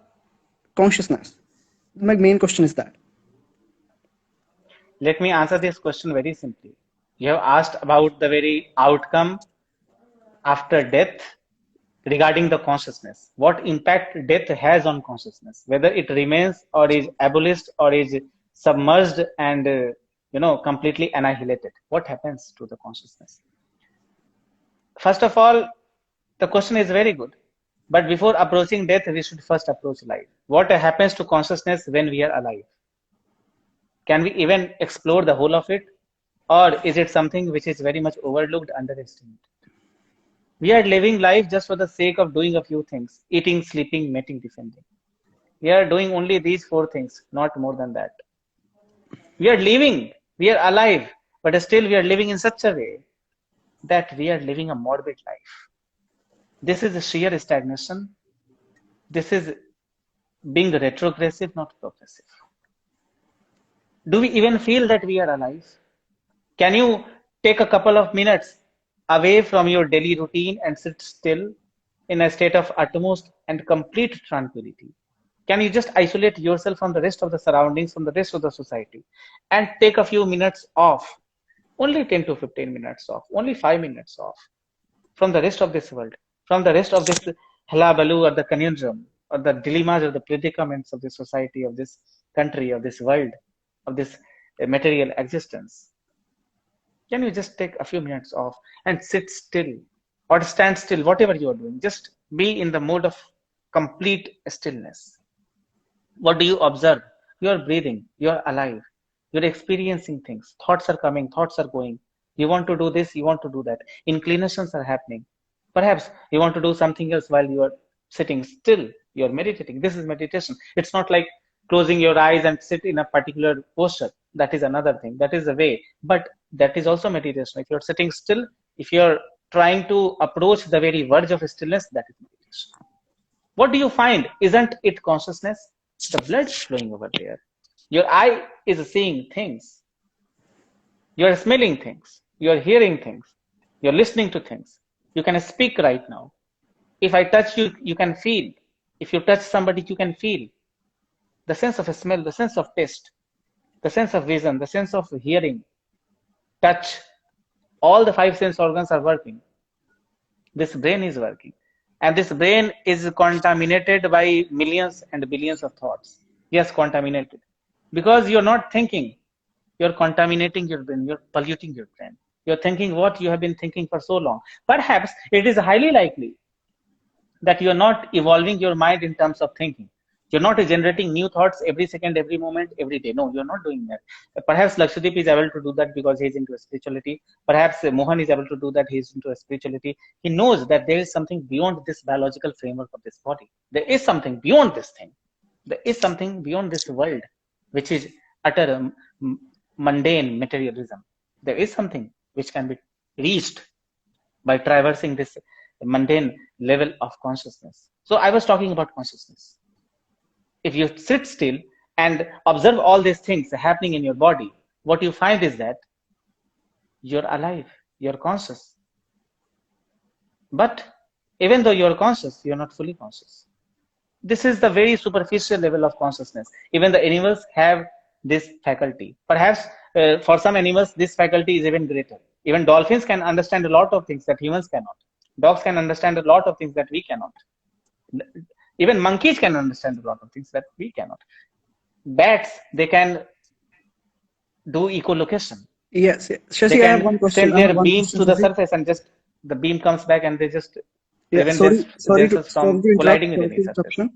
consciousness? My main question is that. Let me answer this question very simply. You have asked about the very outcome after death regarding the consciousness. What impact death has on consciousness, whether it remains or is abolished or is submerged and completely annihilated. What happens to the consciousness? First of all, the question is very good. But before approaching death, we should first approach life. What happens to consciousness when we are alive? Can we even explore the whole of it? Or is it something which is very much overlooked, underestimated? We are living life just for the sake of doing a few things: eating, sleeping, mating, defending. We are doing only these four things, not more than that. We are living, we are alive, but still we are living in such a way that we are living a morbid life. This is sheer stagnation. This is being retrogressive, not progressive. Do we even feel that we are alive? Can you take a couple of minutes away from your daily routine and sit still in a state of utmost and complete tranquility? Can you just isolate yourself from the rest of the surroundings, from the rest of the society, and take a few minutes off? Only 10 to 15 minutes off, only 5 minutes off from the rest of this world, from the rest of this halabaloo or the conundrum or the dilemmas or the predicaments of this society, of this country, of this world, of this material existence. Can you just take a few minutes off and sit still or stand still, whatever you are doing? Just be in the mode of complete stillness. What do you observe? You are breathing, you are alive, you're experiencing things. Thoughts are coming, thoughts are going. You want to do this, you want to do that. Inclinations are happening. Perhaps you want to do something else while you are sitting still, you're meditating. This is meditation. It's not like closing your eyes and sit in a particular posture. That is another thing. That is a way. But that is also meditation. If you're sitting still, if you're trying to approach the very verge of stillness, that is meditation. What do you find? Isn't it consciousness? The blood's flowing over there. Your eye is seeing things. You're smelling things. You're hearing things. You're listening to things. You can speak right now. If I touch you, you can feel. If you touch somebody, you can feel. The sense of smell, the sense of taste, the sense of vision, the sense of hearing, touch, all the five sense organs are working. This brain is working. And this brain is contaminated by millions and billions of thoughts. Yes, contaminated. Because you're not thinking, you're contaminating your brain, you're polluting your brain. You're thinking what you have been thinking for so long. Perhaps it is highly likely that you're not evolving your mind in terms of thinking. You're not generating new thoughts every second, every moment, every day. No, you're not doing that. Perhaps Lakshadweep is able to do that because he's into spirituality. Perhaps Mohan is able to do that. He's into spirituality. He knows that there is something beyond this biological framework of this body. There is something beyond this thing. There is something beyond this world, which is utter mundane materialism. There is something which can be reached by traversing this mundane level of consciousness. So I was talking about consciousness. If you sit still and observe all these things happening in your body, what you find is that you're alive, you're conscious. But even though you're conscious, you're not fully conscious. This is the very superficial level of consciousness. Even the animals have this faculty. Perhaps for some animals, this faculty is even greater. Even dolphins can understand a lot of things that humans cannot. Dogs can understand a lot of things that we cannot. Even monkeys can understand a lot of things that we cannot. Bats, they can do echolocation. Yes, yes. They Shashi, I have one can question. send I have their one beams question, to the Shashi. surface and just the beam comes back and they just Yeah, prevent sorry, themselves sorry from to interrupt. colliding with Sorry any to surface. interruption.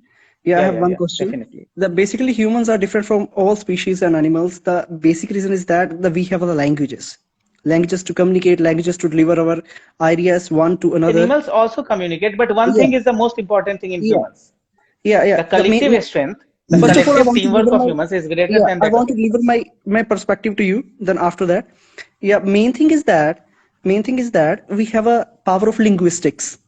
Yeah, I have one Yeah, question. definitely. That basically humans are different from all species and animals. The basic reason is that we have the languages to communicate, languages to deliver our ideas one to another. Animals also communicate, but one Yeah, thing is the most important thing in yeah, humans. yeah, yeah. The collective strength, the First of all, I collective want to teamwork deliver of my humans is greater yeah, than I that of want to deliver animals. my perspective to you. Then after that, yeah, main thing is that we have a power of linguistics.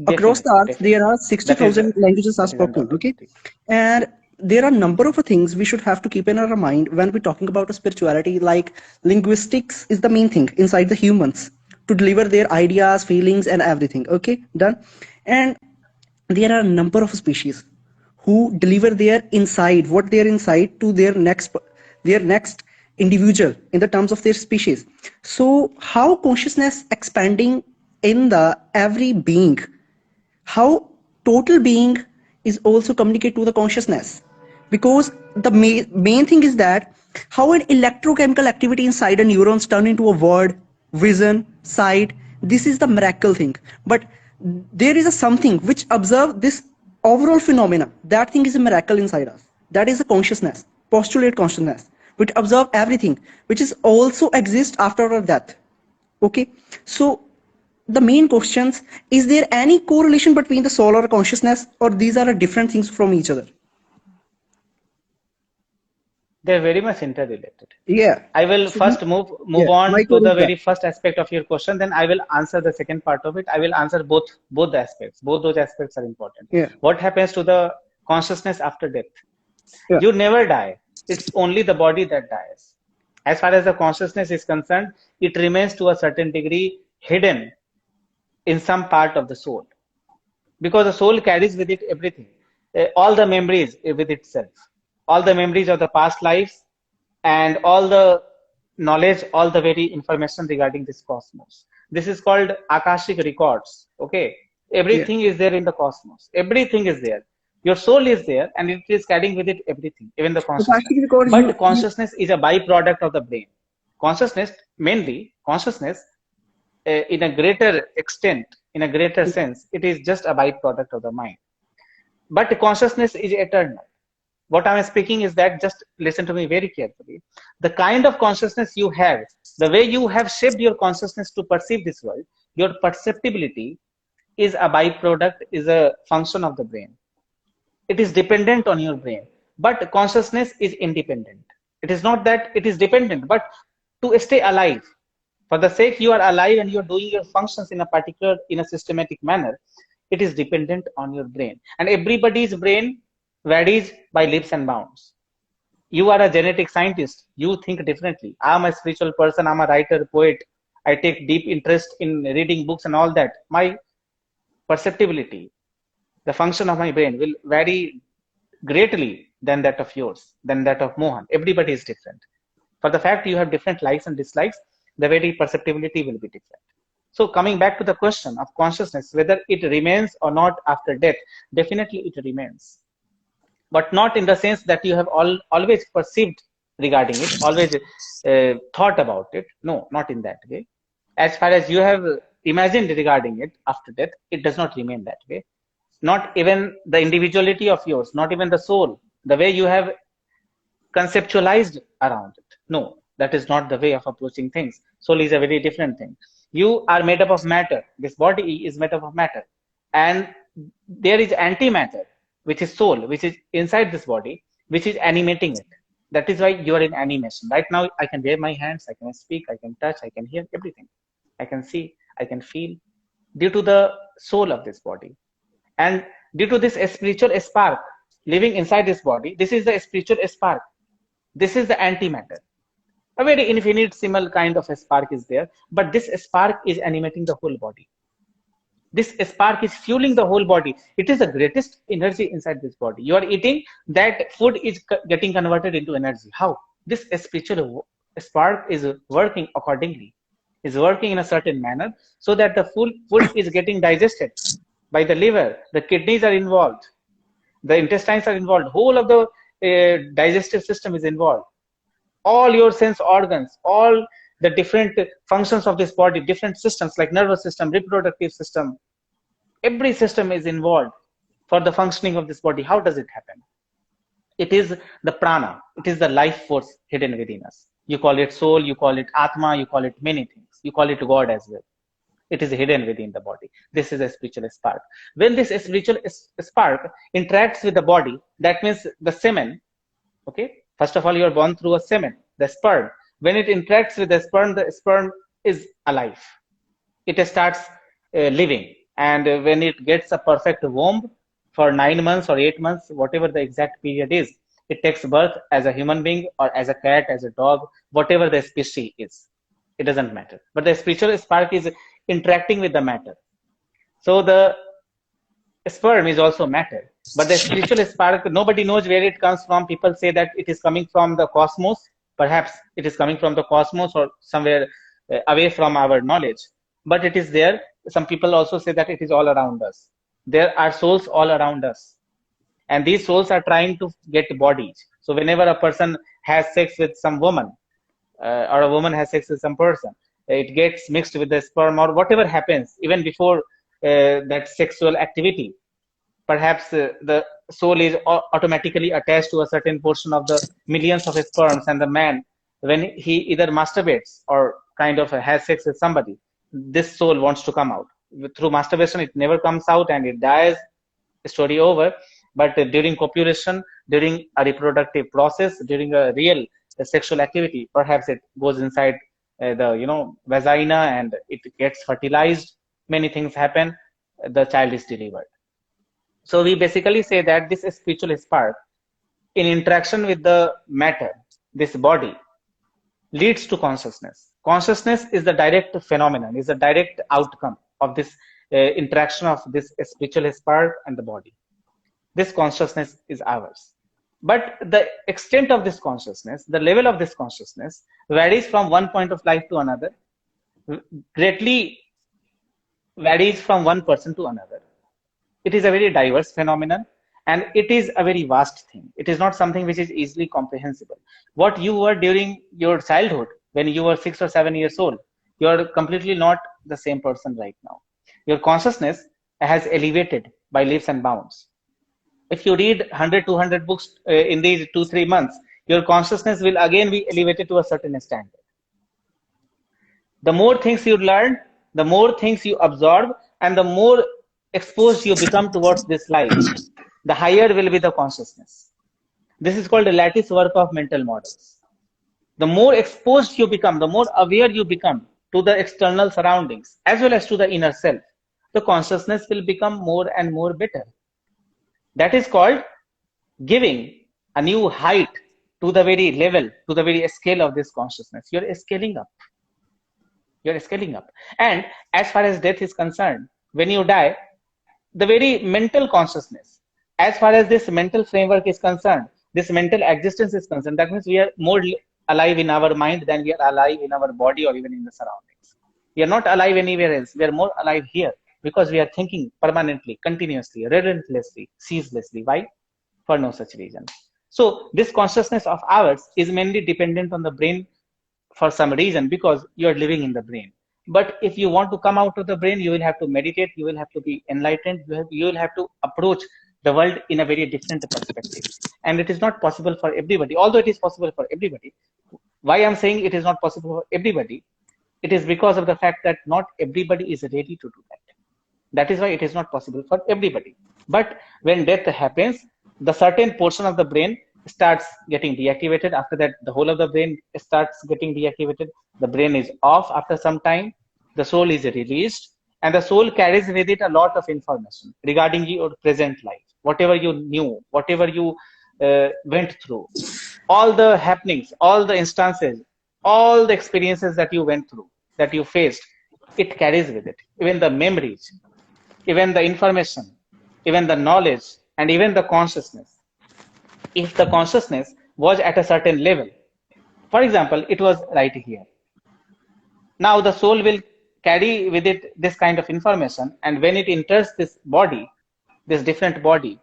Across the Definitely, earth there are That is 60,000 languages are spoken, okay, undoubtedly. and there are a number of things we should have to keep in our mind when we're talking about a spirituality. Like linguistics is the main thing inside the humans to deliver their ideas, feelings, and everything, okay, done. And there are a number of species who deliver their inside what they're inside to their next individual in the terms of their species. So how consciousness expanding in the every being, how total being is also communicate to the consciousness, because the main thing is that how an electrochemical activity inside a neurons turn into a word, vision, sight. This is the miracle thing. But there is a something which observe this overall phenomena. That thing is a miracle inside us. That is a consciousness, postulate consciousness, which observe everything, which is also exist after our death. Okay, so the main questions, is there any correlation between the soul or consciousness, or these are different things from each other? They're very much interrelated. Yeah. I will So first move yeah, my on to core the is that. very first aspect of your question. Then I will answer the second part of it. I will answer both the aspects. Both those aspects are important. Yeah. What happens to the consciousness after death? Yeah. You never die. It's only the body that dies. As far as the consciousness is concerned, it remains to a certain degree hidden in some part of the soul, because the soul carries with it everything, all the memories with itself, all the memories of the past lives, and all the knowledge, all the very information regarding this cosmos. This is called akashic records. Okay, Yeah. everything is there in the cosmos, everything is there. Your soul is there and it is carrying with it everything, even the But consciousness. actually, because But you consciousness is a byproduct of the brain. Consciousness, mainly consciousness, in a greater extent, in a greater sense, it is just a byproduct of the mind. But consciousness is eternal. What I'm speaking is that, just listen to me very carefully. The kind of consciousness you have, the way you have shaped your consciousness to perceive this world, your perceptibility is a byproduct, is a function of the brain. It is dependent on your brain. But consciousness is independent. It is not that it is dependent, but to stay alive, for the sake you are alive and you're doing your functions in a particular, in a systematic manner, it is dependent on your brain. And everybody's brain varies by leaps and bounds. You are a genetic scientist, you think differently. I'm a spiritual person, I'm a writer, poet, I take deep interest in reading books and all that. My perceptibility, the function of my brain will vary greatly than that of yours, than that of Mohan. Everybody is different. For the fact you have different likes and dislikes, the very perceptibility will be different. So coming back to the question of consciousness, whether it remains or not after death, definitely it remains. But not in the sense that you have always perceived regarding it, always thought about it. No, not in that way. As far as you have imagined regarding it after death, it does not remain that way. Not even the individuality of yours, not even the soul, the way you have conceptualized around it. No, that is not the way of approaching things. Soul is a very different thing. You are made up of matter. This body is made up of matter. And there is antimatter, which is soul, which is inside this body, which is animating it. That is why you are in animation. Right now, I can wave my hands, I can speak, I can touch, I can hear everything. I can see, I can feel, due to the soul of this body. And due to this spiritual spark living inside this body, this is the spiritual spark. This is the antimatter. A very infinitesimal kind of a spark is there, but this spark is animating the whole body. This spark is fueling the whole body. It is the greatest energy inside this body. You are eating, that food is getting converted into energy. How? This spiritual spark is working accordingly, is working in a certain manner, so that the full food is getting digested by the liver. The kidneys are involved, the intestines are involved, whole of the digestive system is involved. All your sense organs, all the different functions of this body, different systems like nervous system, reproductive system, every system is involved for the functioning of this body. How does it happen? It is the prana, it is the life force hidden within us. You call it soul, you call it atma, you call it many things, you call it God as well. It is hidden within the body. This is a spiritual spark. When this spiritual spark interacts with the body, that means the semen, okay, first of all, you are born through a semen, the sperm. When it interacts with the sperm is alive. It starts living. And when it gets a perfect womb for 9 months or 8 months, whatever the exact period is, it takes birth as a human being or as a cat, as a dog, whatever the species is. It doesn't matter. But the spiritual spark is interacting with the matter. So the sperm is also matter. But the spiritual spark, nobody knows where it comes from. People say that it is coming from the cosmos. Perhaps it is coming from the cosmos or somewhere away from our knowledge. But it is there. Some people also say that it is all around us. There are souls all around us. And these souls are trying to get bodies. So whenever a person has sex with some woman, or a woman has sex with some person, it gets mixed with the sperm or whatever happens, even before that sexual activity. Perhaps the soul is automatically attached to a certain portion of the millions of sperms, and the man, when he either masturbates or kind of has sex with somebody, this soul wants to come out. Through masturbation, it never comes out and it dies, story over. But during copulation, during a reproductive process, during a real sexual activity, perhaps it goes inside the vagina and it gets fertilized. Many things happen. The child is delivered. So we basically say that this spiritual spark, in interaction with the matter, this body, leads to consciousness. Consciousness is the direct phenomenon, is the direct outcome of this interaction of this spiritual spark and the body. This consciousness is ours. But the extent of this consciousness, the level of this consciousness, varies from one point of life to another, greatly varies from one person to another. It is a very diverse phenomenon, and it is a very vast thing. It is not something which is easily comprehensible. What you were during your childhood, when you were 6 or 7 years old, you are completely not the same person right now. Your consciousness has elevated by leaps and bounds. If you read 100, 200 books in these 2-3 months, your consciousness will again be elevated to a certain standard. The more things you learn, the more things you absorb, and the more exposed you become towards this life, the higher will be the consciousness. This is called the lattice work of mental models. The more exposed you become, the more aware you become to the external surroundings, as well as to the inner self, the consciousness will become more and more better. That is called giving a new height to the very level, to the very scale of this consciousness. You're scaling up. You're scaling up. And as far as death is concerned, when you die, the very mental consciousness, as far as this mental framework is concerned, this mental existence is concerned, that means we are more alive in our mind than we are alive in our body or even in the surroundings. We are not alive anywhere else. We are more alive here because we are thinking permanently, continuously, relentlessly, ceaselessly. Why? For no such reason. So this consciousness of ours is mainly dependent on the brain for some reason, because you are living in the brain. But if you want to come out of the brain, you will have to meditate, you will have to be enlightened, you will have to approach the world in a very different perspective. And it is not possible for everybody, although it is possible for everybody. Why I'm saying it is not possible for everybody? It is because of the fact that not everybody is ready to do that. That is why it is not possible for everybody. But when death happens, the certain portion of the brain starts getting deactivated. After that, the whole of the brain starts getting deactivated. The brain is off after some time. The soul is released, And the soul carries with it a lot of information regarding your present life, whatever you knew, whatever you went through, all the happenings, all the instances, all the experiences that you went through, that you faced, it carries with it. Even the memories, even the information, even the knowledge, and even the consciousness. If the consciousness was at a certain level, for example, it was right here. Now the soul will carry with it this kind of information, and when it enters this body, this different body,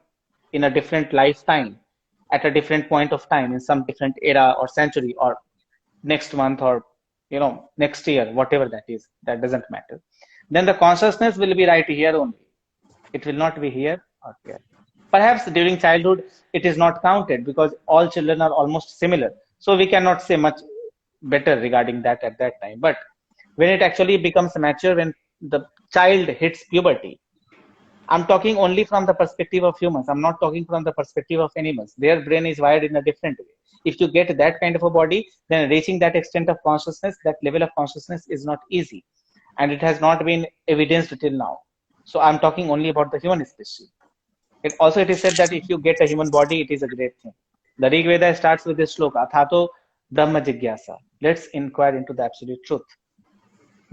in a different lifetime, at a different point of time, in some different era or century, or next month, or next year, whatever that is, that doesn't matter. Then the consciousness will be right here only. It will not be here or here. Perhaps during childhood it is not counted because all children are almost similar. So we cannot say much better regarding that at that time. But when it actually becomes mature, when the child hits puberty, I'm talking only from the perspective of humans. I'm not talking from the perspective of animals. Their brain is wired in a different way. If you get that kind of a body, then reaching that extent of consciousness, that level of consciousness is not easy. And it has not been evidenced till now. So I'm talking only about the human species. It is said that if you get a human body, it is a great thing. The Rig Veda starts with this shloka, Athato Brahma Jigyasa. Let's inquire into the absolute truth.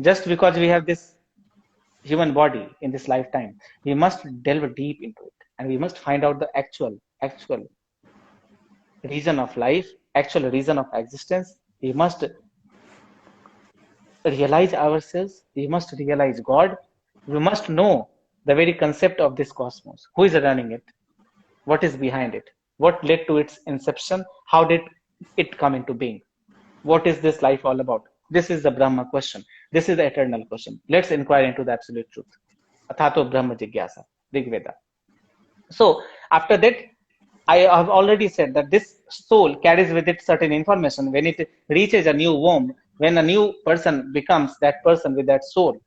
Just because we have this human body in this lifetime, we must delve deep into it, and we must find out the actual reason of life, actual reason of existence. We must realize ourselves, we must realize God, we must know the very concept of this cosmos. Who is running it? What is behind it? What led to its inception? How did it come into being? What is this life all about? This is the Brahma question. This is the eternal question. Let's inquire into the absolute truth. Athato Brahma Jigyasa, Rig Veda. So after that, I have already said that this soul carries with it certain information. When it reaches a new womb, when a new person becomes that person with that soul,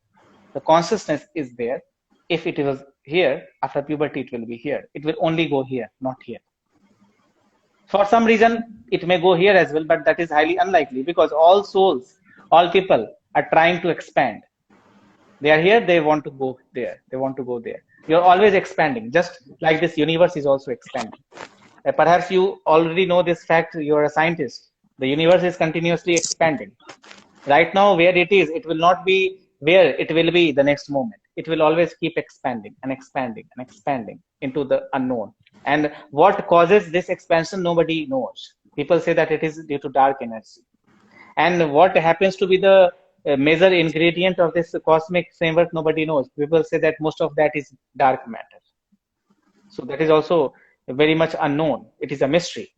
the consciousness is there. If it was here, after puberty, it will be here. It will only go here, not here. For some reason, it may go here as well, but that is highly unlikely because all souls, all people are trying to expand. They are here, they want to go there. They want to go there. You're always expanding, just like this universe is also expanding. Perhaps you already know this fact, you're a scientist. The universe is continuously expanding. Right now, where it is, it will not be where it will be the next moment. It will always keep expanding and expanding and expanding into the unknown. And what causes this expansion, nobody knows. People say that it is due to dark energy. And what happens to be the major ingredient of this cosmic framework, nobody knows. People say that most of that is dark matter. So that is also very much unknown. It is a mystery.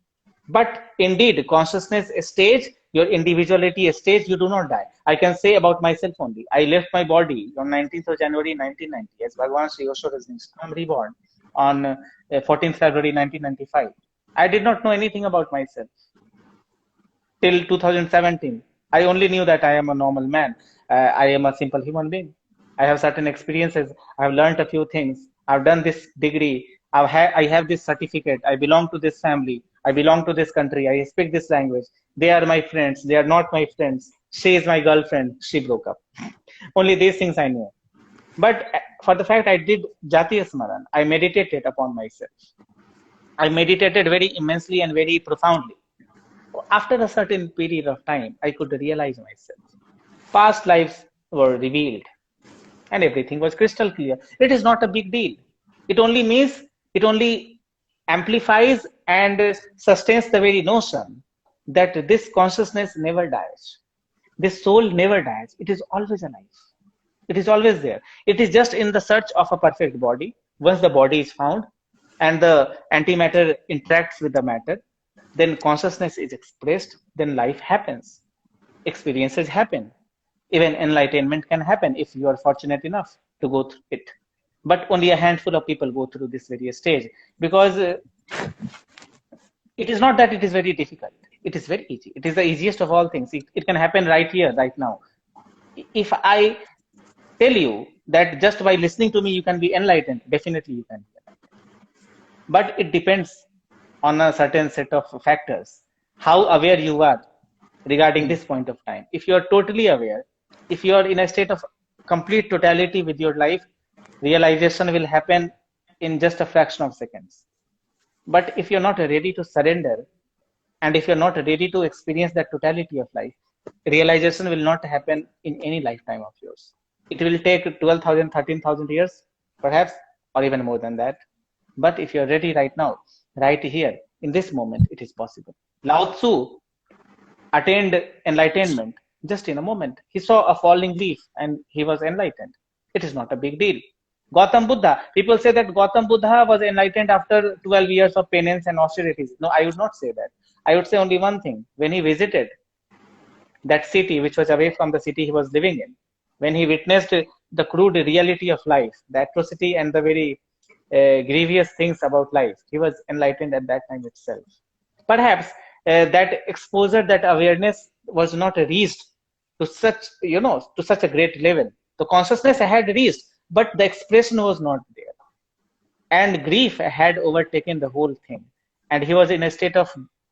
But indeed, consciousness stage, your individuality stage, you do not die. I can say about myself only. I left my body on 19th of January 1990 as Bhagwan Shree Osho reasons. I'm reborn on 14th February 1995. I did not know anything about myself till 2017. I only knew that I am a normal man. I am a simple human being. I have certain experiences. I have learned a few things. I've done this degree. I have this certificate. I belong to this family. I belong to this country. I speak this language. They are my friends. They are not my friends. She is my girlfriend. She broke up. Only these things I know. But for the fact I did Jatiya Smaran, I meditated upon myself. I meditated very immensely and very profoundly. After a certain period of time, I could realize myself. Past lives were revealed and everything was crystal clear. It is not a big deal. It only means, it only amplifies and sustains the very notion that this consciousness never dies. This soul never dies. It is always alive. It is always there. It is just in the search of a perfect body. Once the body is found and the antimatter interacts with the matter, then consciousness is expressed, then life happens. Experiences happen. Even enlightenment can happen if you are fortunate enough to go through it. But only a handful of people go through this various stage because it is not that it is very difficult. It is very easy. It is the easiest of all things. It can happen right here, right now. If I tell you that just by listening to me, you can be enlightened, definitely you can. But it depends on a certain set of factors, how aware you are regarding this point of time. If you are totally aware, if you are in a state of complete totality with your life, realization will happen in just a fraction of seconds. But if you're not ready to surrender, and if you're not ready to experience that totality of life, realization will not happen in any lifetime of yours. It will take 12,000, 13,000 years, perhaps, or even more than that. But if you're ready right now, right here, in this moment, it is possible. Lao Tzu attained enlightenment just in a moment. He saw a falling leaf and he was enlightened. It is not a big deal. Gautam Buddha, people say that Gautam Buddha was enlightened after 12 years of penance and austerities. No, I would not say that. I would say only one thing. When he visited that city, which was away from the city he was living in, when he witnessed the crude reality of life, the atrocity and the very grievous things about life, he was enlightened at that time itself. Perhaps that exposure, that awareness was not reached to such, to such a great level. The consciousness had reached, but the expression was not there. And grief had overtaken the whole thing. And he was in a state of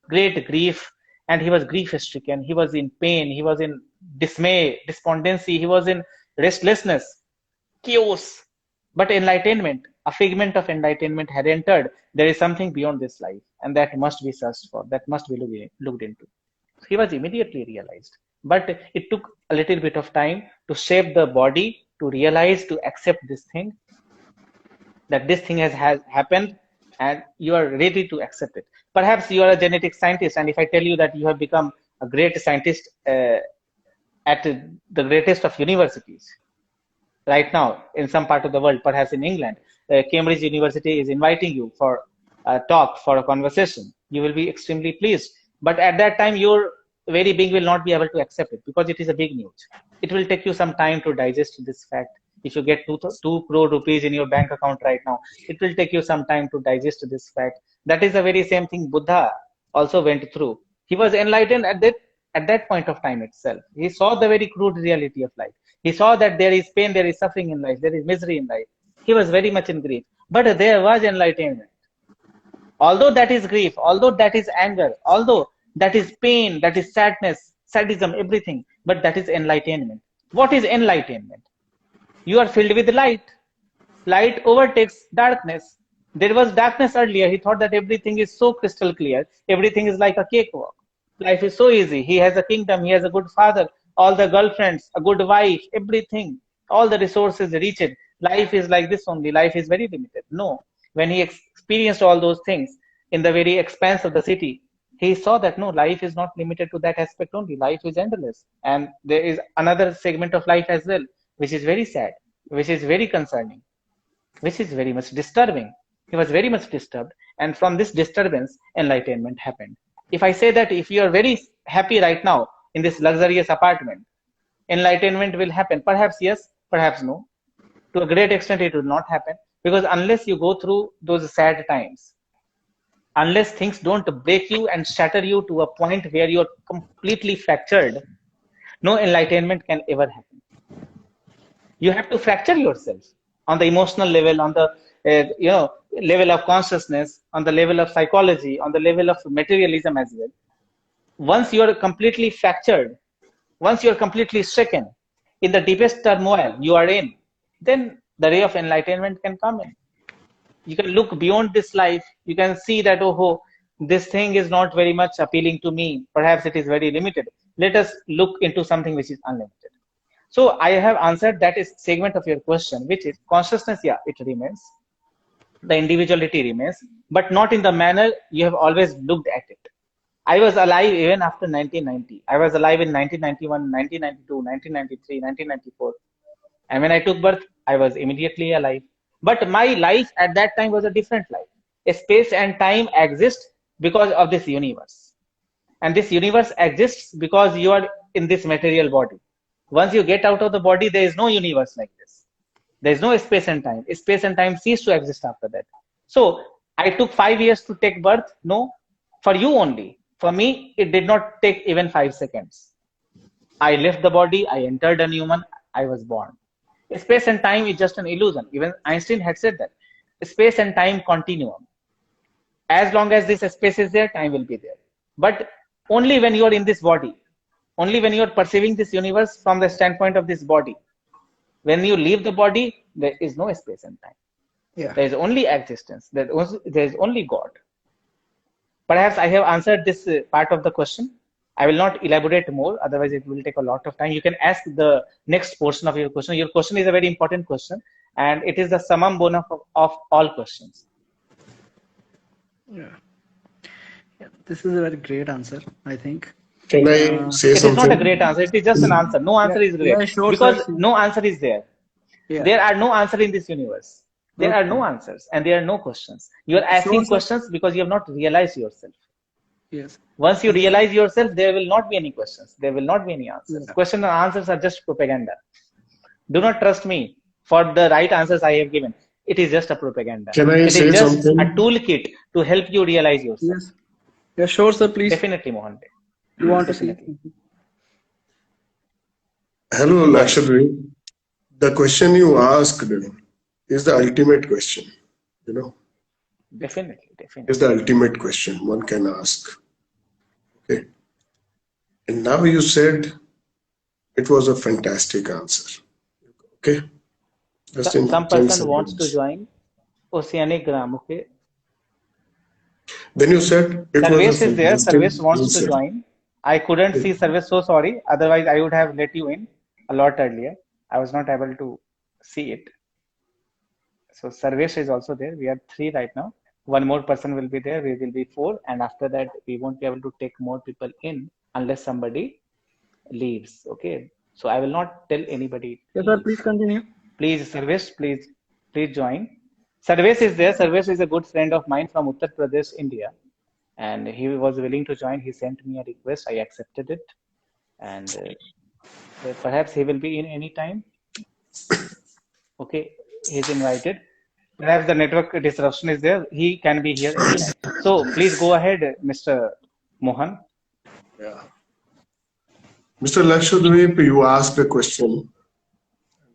great grief, and he was grief stricken. He was in pain. He was in dismay, despondency. He was in restlessness, chaos. But enlightenment, a figment of enlightenment had entered. There is something beyond this life, and that must be searched for, that must be looked into. He was immediately realized. But it took a little bit of time to shape the body, to realize, to accept this thing, that this thing has happened, and you are ready to accept it. Perhaps you are a genetic scientist, and if I tell you that you have become a great scientist at the greatest of universities, right now in some part of the world, perhaps in England, Cambridge University is inviting you for a talk, for a conversation, you will be extremely pleased. But at that time, your very being will not be able to accept it, because it is a big news. It will take you some time to digest this fact. If you get 2 crore rupees in your bank account right now, it will take you some time to digest this fact. That is the very same thing Buddha also went through. He was enlightened at that point of time itself. He saw the very crude reality of life. He saw that there is pain, there is suffering in life, there is misery in life. He was very much in grief. But there was enlightenment. Although that is grief, although that is anger, although that is pain, that is sadness, sadism, everything, but that is enlightenment. What is enlightenment? You are filled with light. Light overtakes darkness. There was darkness earlier. He thought that everything is so crystal clear. Everything is like a cakewalk. Life is so easy. He has a kingdom. He has a good father, all the girlfriends, a good wife, everything, all the resources reached. Life is like this only. Life is very limited. No. When he experienced all those things in the very expanse of the city, he saw that no, life is not limited to that aspect only. Life is endless. And there is another segment of life as well, which is very sad, which is very concerning, which is very much disturbing. He was very much disturbed. And from this disturbance, enlightenment happened. If I say that if you are very happy right now in this luxurious apartment, enlightenment will happen. Perhaps yes, perhaps no. To a great extent, it will not happen. Because unless you go through those sad times, unless things don't break you and shatter you to a point where you're completely fractured, no enlightenment can ever happen. You have to fracture yourself on the emotional level, on the level of consciousness, on the level of psychology, on the level of materialism as well. Once you are completely fractured, once you are completely stricken in the deepest turmoil you are in, then the ray of enlightenment can come in. You can look beyond this life. You can see that, oh, this thing is not very much appealing to me. Perhaps it is very limited. Let us look into something which is unlimited. So I have answered that is segment of your question, which is consciousness. Yeah, it remains. The individuality remains, but not in the manner you have always looked at it. I was alive even after 1990. I was alive in 1991, 1992, 1993, 1994. And when I took birth, I was immediately alive. But my life at that time was a different life. Space and time exist because of this universe. And this universe exists because you are in this material body. Once you get out of the body, there is no universe like this. There is no space and time. Space and time cease to exist after that. So I took 5 years to take birth. No, for you only. For me, it did not take even 5 seconds. I left the body. I entered a human. I was born. Space and time is just an illusion. Even Einstein had said that. Space and time continuum. As long as this space is there, time will be there. But only when you are in this body, only when you are perceiving this universe from the standpoint of this body, When you leave the body, there is no space and time. Yeah. There is only existence. There is only God. Perhaps I have answered this part of the question. I will not elaborate more, otherwise it will take a lot of time. You can ask the next portion of your question. Your question is a very important question, and it is the summum bonum of all questions. Yeah. Yeah. This is a very great answer, I think. Can I say It is not a something? great answer. It is just an answer. No Yeah. answer is great Yeah. Sure, because Shashi. no answer is there. Yeah. There are no answers in this universe. There are no Okay. answers and there are no questions. You are Sure, asking sir. questions because you have not realized yourself. Yes. Once you realize yourself, there will not be any questions. There will not be any answers. Yeah. Questions and answers are just propaganda. Do not trust me for the right answers I have given. It is just a propaganda. Can I It is say just a something? toolkit to help you realize yourself. Yes. Yeah. Sure, sir. Please. Definitely, Mohan. You want to see? Definitely. You Hello, can go ahead. Lakshadweep. The question you asked is the ultimate question. You know, Definitely. is Definitely. the ultimate question one can ask. Okay. And now you said it was a fantastic answer. Okay. Just in Some 10 person wants to seconds. join Oceanic Gram. Okay. Then you said it was a Service is there. fantastic Service wants to answer. join. I couldn't see service. So sorry. Otherwise, I would have let you in a lot earlier. I was not able to see it. So service is also there. We are three right now. One more person will be there. We will be four. And after that, we won't be able to take more people in unless somebody leaves. Okay. So I will not tell anybody Yes, to sir. leave. Please continue. Please, Sarvesh, please join. Sarvesh is there. Sarvesh is a good friend of mine from Uttar Pradesh, India, and he was willing to join. He sent me a request. I accepted it, and perhaps he will be in any time. Okay, he's invited. Perhaps the network disruption is there. He can be here anytime. So please go ahead, Mr. Mohan. Yeah. Mr. Lakshadweep, you asked a question.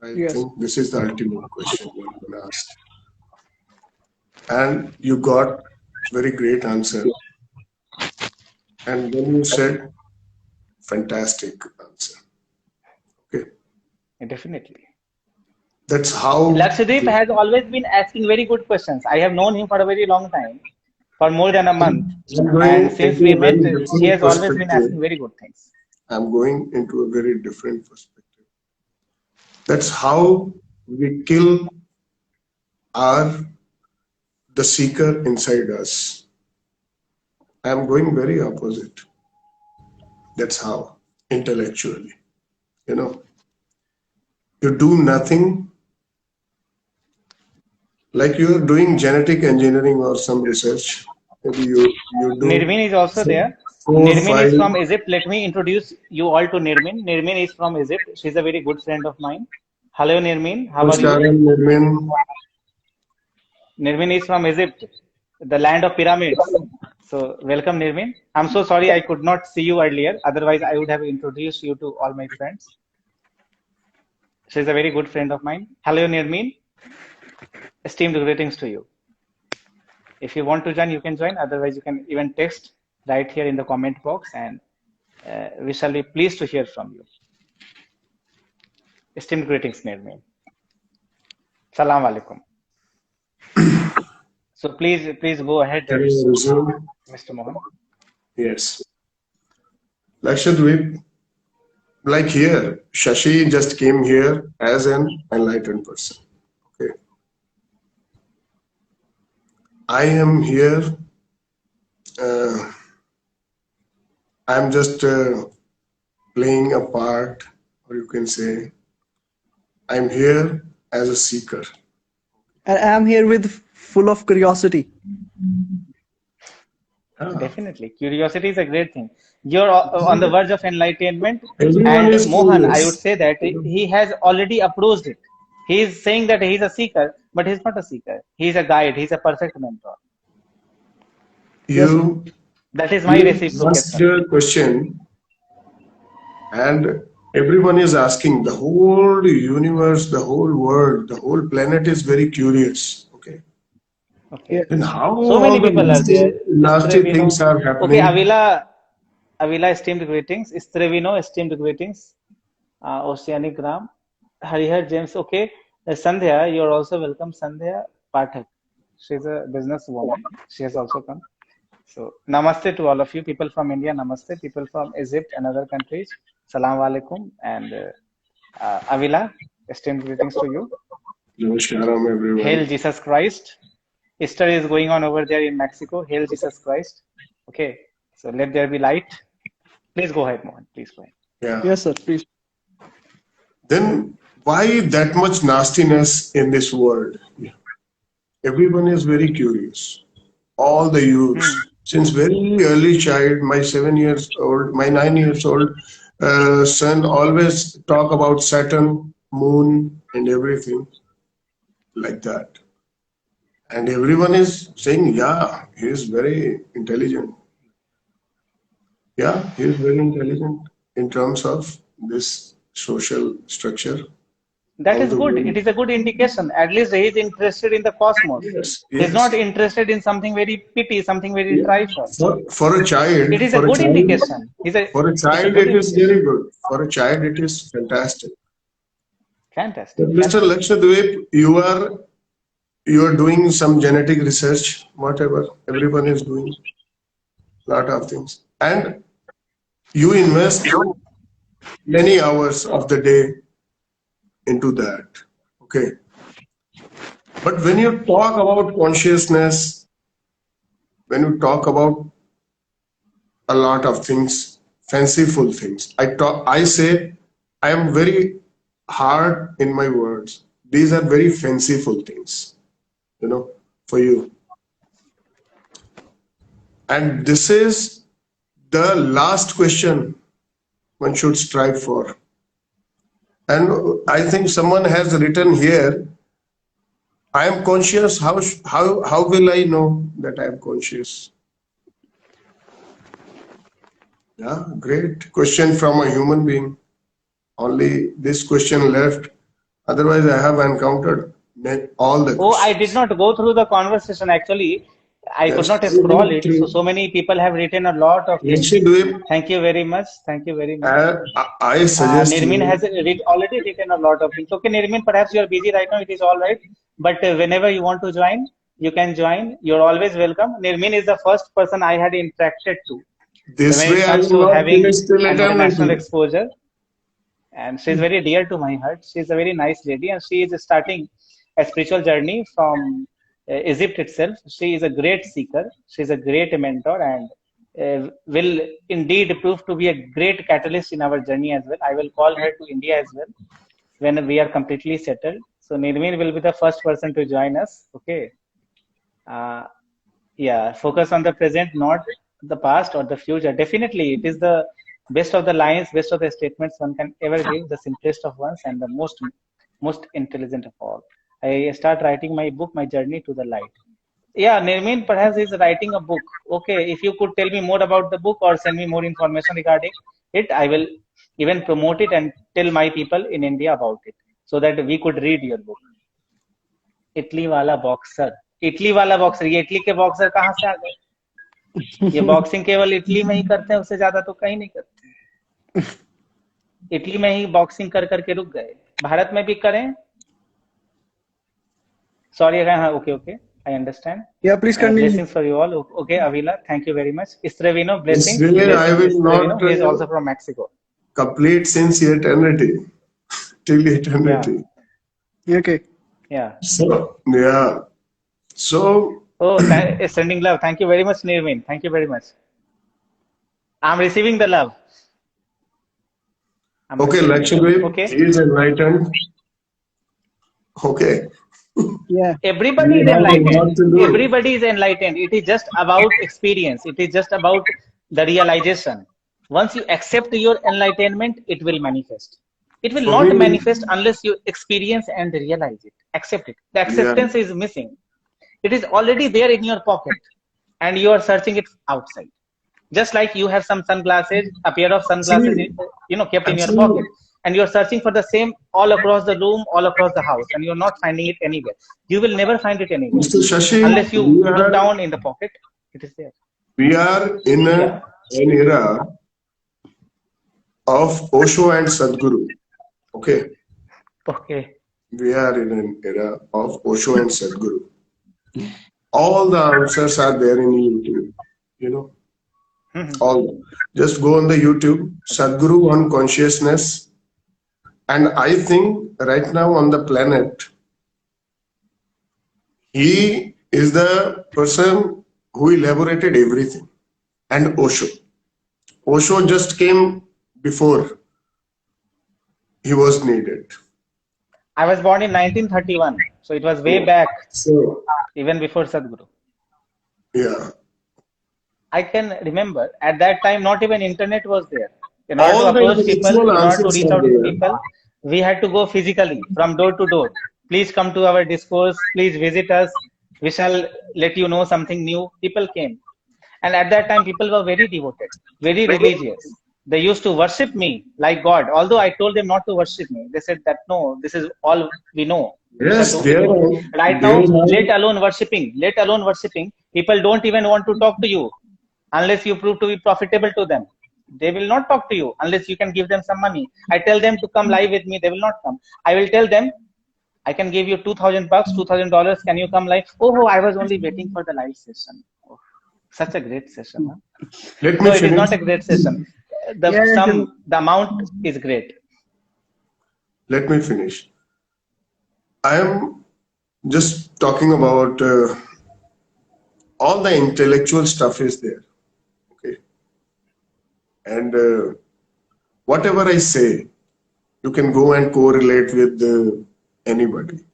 I Yes. think this is the ultimate question one can ask. And you got very great answer. And then you said fantastic answer. Okay. Definitely. That's how Lakshadweep has always been asking very good questions. I have known him for a very long time, for more than a month. I'm And going since into we a met, very he different has always been perspective. asking very good things. I'm going into a very different perspective. That's how we kill our the seeker inside us. I'm going very opposite. That's how intellectually. You know, you do nothing like you're doing genetic engineering or some research. Maybe you do Nirmin is also there. four, Nirmin five. is from Egypt. Let me introduce you all to Nirmin. Nirmin is from Egypt. She's a very good friend of mine. Hello, Nirmin. How are you? Namaskaram, Nirmin. Nirmin is from Egypt, the land of pyramids. So, welcome, Nirmin. I'm so sorry I could not see you earlier. Otherwise, I would have introduced you to all my friends. She's a very good friend of mine. Hello, Nirmin. Esteemed greetings to you. If you want to join, you can join. Otherwise, you can even text right here in the comment box, and we shall be pleased to hear from you. Esteemed greetings, Nirmin. Salam alaikum. So please go ahead, Can I resume? Mr. Mohan. Yes. Lakshadweep, like here, Shashi just came here as an enlightened person. Okay. I am here. I'm just playing a part, or you can say, I'm here as a seeker. And I'm here with full of curiosity. Definitely. Curiosity is a great thing. You're on the verge of enlightenment. Everyone And is Mohan, I would curious. say that he has already approached it. He is saying that he's a seeker, but he's not a seeker. He's a guide. He's a perfect mentor. Yes, sir. You That is my you asked reciprocation. a question, and everyone is asking. The whole universe, the whole world, the whole planet is very curious. Okay. Okay. And how So all many the people are there. nasty things Strevino. are Okay, happening? Avila esteemed greetings. Strevino esteemed greetings. Oceanic Gram. Harihar James, okay. Sandhya, you're also welcome. Sandhya Pathak. She's a businesswoman. She has also come. So, namaste to all of you. People from India, namaste. People from Egypt and other countries, salam alaikum. And Avila, esteemed greetings to you. Namaskaram, Hail everyone. Jesus Christ. Easter is going on over there in Mexico. Hail Jesus Christ. Okay. So, let there be light. Please go ahead, Mohan. Please go ahead. Yeah. Yes, sir. Please. Then why that much nastiness in this world? Everyone is very curious. All the Hmm. youths, since very early child, my 7 years old, my 9 years old son always talk about Saturn, moon, and everything like that. And everyone is saying, yeah, he is very intelligent. Yeah, he is very intelligent in terms of this social structure. That All is the good. world. It is a good indication. At least he is interested in the cosmos. Yes, He is not yes. interested in something very petty, something very Yeah. trifle. For a It child, is a good indication. for a It's a child, good it is indication. very good. For a child, it is fantastic. But Fantastic, Mr. fantastic. Lakshadweep, you are doing some genetic research, whatever. Everyone is doing a lot of things, and you invest many hours of the day into that. Okay, but when you talk about consciousness, when you talk about a lot of things, fanciful things, I say, I am very hard in my words. These are very fanciful things, for you. And this is the last question one should strive for. And I think someone has written here, I am conscious. How will I know that I am conscious? Yeah, great question from a human being. Only this question left. Otherwise, I have encountered all the Oh, I did questions. not go through the conversation actually. I could Yes, not scroll it. So many people have written a lot of things. Lakshadweep, Thank you very much. Thank you very much. I suggest Nirmin has you. already written a lot of things. Okay, Nirmin, perhaps you are busy right now. It is all right. But whenever you want to join, you can join. You're always welcome. Nirmin is the first person I had interacted to. So This when it way, I comes will to not having finish till an international eternity. exposure, and she's very dear to my heart. She's a very nice lady, and she is starting a spiritual journey from Egypt itself. She is a great seeker. She's a great mentor, and will indeed prove to be a great catalyst in our journey as well. I will call her to India as well when we are completely settled. So Nirmin will be the first person to join us. Okay. Uh, yeah, focus on the present, not the past or the future. Definitely, it is the best of the lines, best of the statements one can ever give, the simplest of ones, and the most intelligent of all. I start writing my book, My Journey to the Light. Yeah, Nirmin perhaps is writing a book. Okay, if you could tell me more about the book or send me more information regarding it, I will even promote it and tell my people in India about it so that we could read your book. Italy वाला boxer Italy वाला boxer ये Italy के boxer कहाँ से आ गए ये boxing केवल Italy में ही करते हैं उससे ज्यादा तो कहीं नहीं करते इटली में ही बॉक्सिंग कर करके रुक गए भारत में भी करें सॉरी हाँ okay okay I understand Yeah, please continue. blessings for you all okay Avila thank you very much Istrevino This blessings way, I blessings will Istrevino not he is also from Mexico complete since eternity, till yeah eternity. Okay. yeah So, yeah. So, oh sending love thank you very much Nirmin thank you very much I'm receiving the love I'm okay, receiving the love Lakshadweep, okay he is enlightened. Okay. Yeah. everybody We is have a enlightened lot to do. everybody is enlightened it is just about experience it is just about the realization once you accept your enlightenment it will manifest it will For not me, manifest unless you experience and realize it accept it the yeah. acceptance is missing it is already there in your pocket and you are searching it outside just like you have some sunglasses a pair of sunglasses See, kept in your actually, pocket and you're searching for the same all across the room all across the house and you're not finding it anywhere you will never find it anywhere Mr. Shashi, unless you look down in the pocket it is there we are in yeah an era of Osho and Sadhguru. Okay. Okay. We are in an era of Osho and Sadhguru. All the answers are there in YouTube. You know, Mhm. all. Just go on the YouTube, Sadhguru on consciousness. And I think right now on the planet, he is the person who elaborated everything. And Osho. Osho just came before he was needed. I was born in 1931, so it was way back, So, even before Sadhguru. yeah. I can remember at that time, not even internet was there. In order to All the approach people, intellectual in order to answers reach are out to there. people, we had to go physically from door to door. Please come to our discourse. Please visit us. We shall let you know something new. People came. And at that time, people were very devoted, very religious. They used to worship me like God. Although I told them not to worship me, they said that no, this is all we know. We shall Yes, do it only. Right there now, are. let alone worshiping, people don't even want to talk to you unless you prove to be profitable to them. They will not talk to you unless you can give them some money. I tell them to come live with me, they will not come. I will tell them I can give you $2,000, $2,000. Can you come live? Oh, I was only waiting for the live session. Oh, such a great session. Huh? Let No, me it is finish. not a great session. Yeah, The amount is great. Let me finish. I am just talking about all the intellectual stuff is there. Okay. And whatever I say, you can go and correlate with anybody.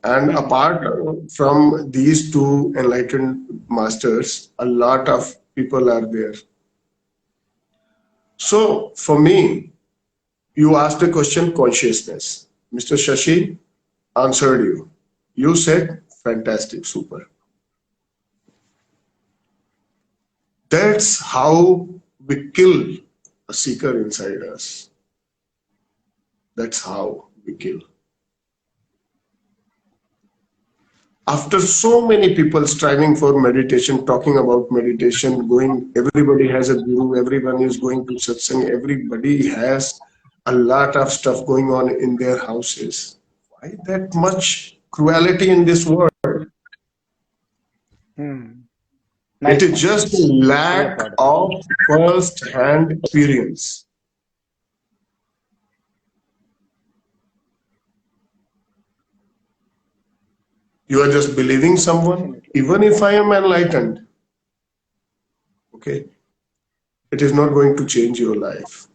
And apart from these two enlightened masters, a lot of people are there. So for me, you asked a question, consciousness. Mr. Shashi answered you. You said, fantastic, super. That's how we kill a seeker inside us. That's how we kill. After so many people striving for meditation, talking about meditation, everybody has a guru, everyone is going to satsang, everybody has a lot of stuff going on in their houses. Why that much cruelty in this world? It Nice is point. just a Fully lack applaud. of first-hand experience. You are just believing someone, Definitely. even if I am enlightened, okay, it is not going to change your life.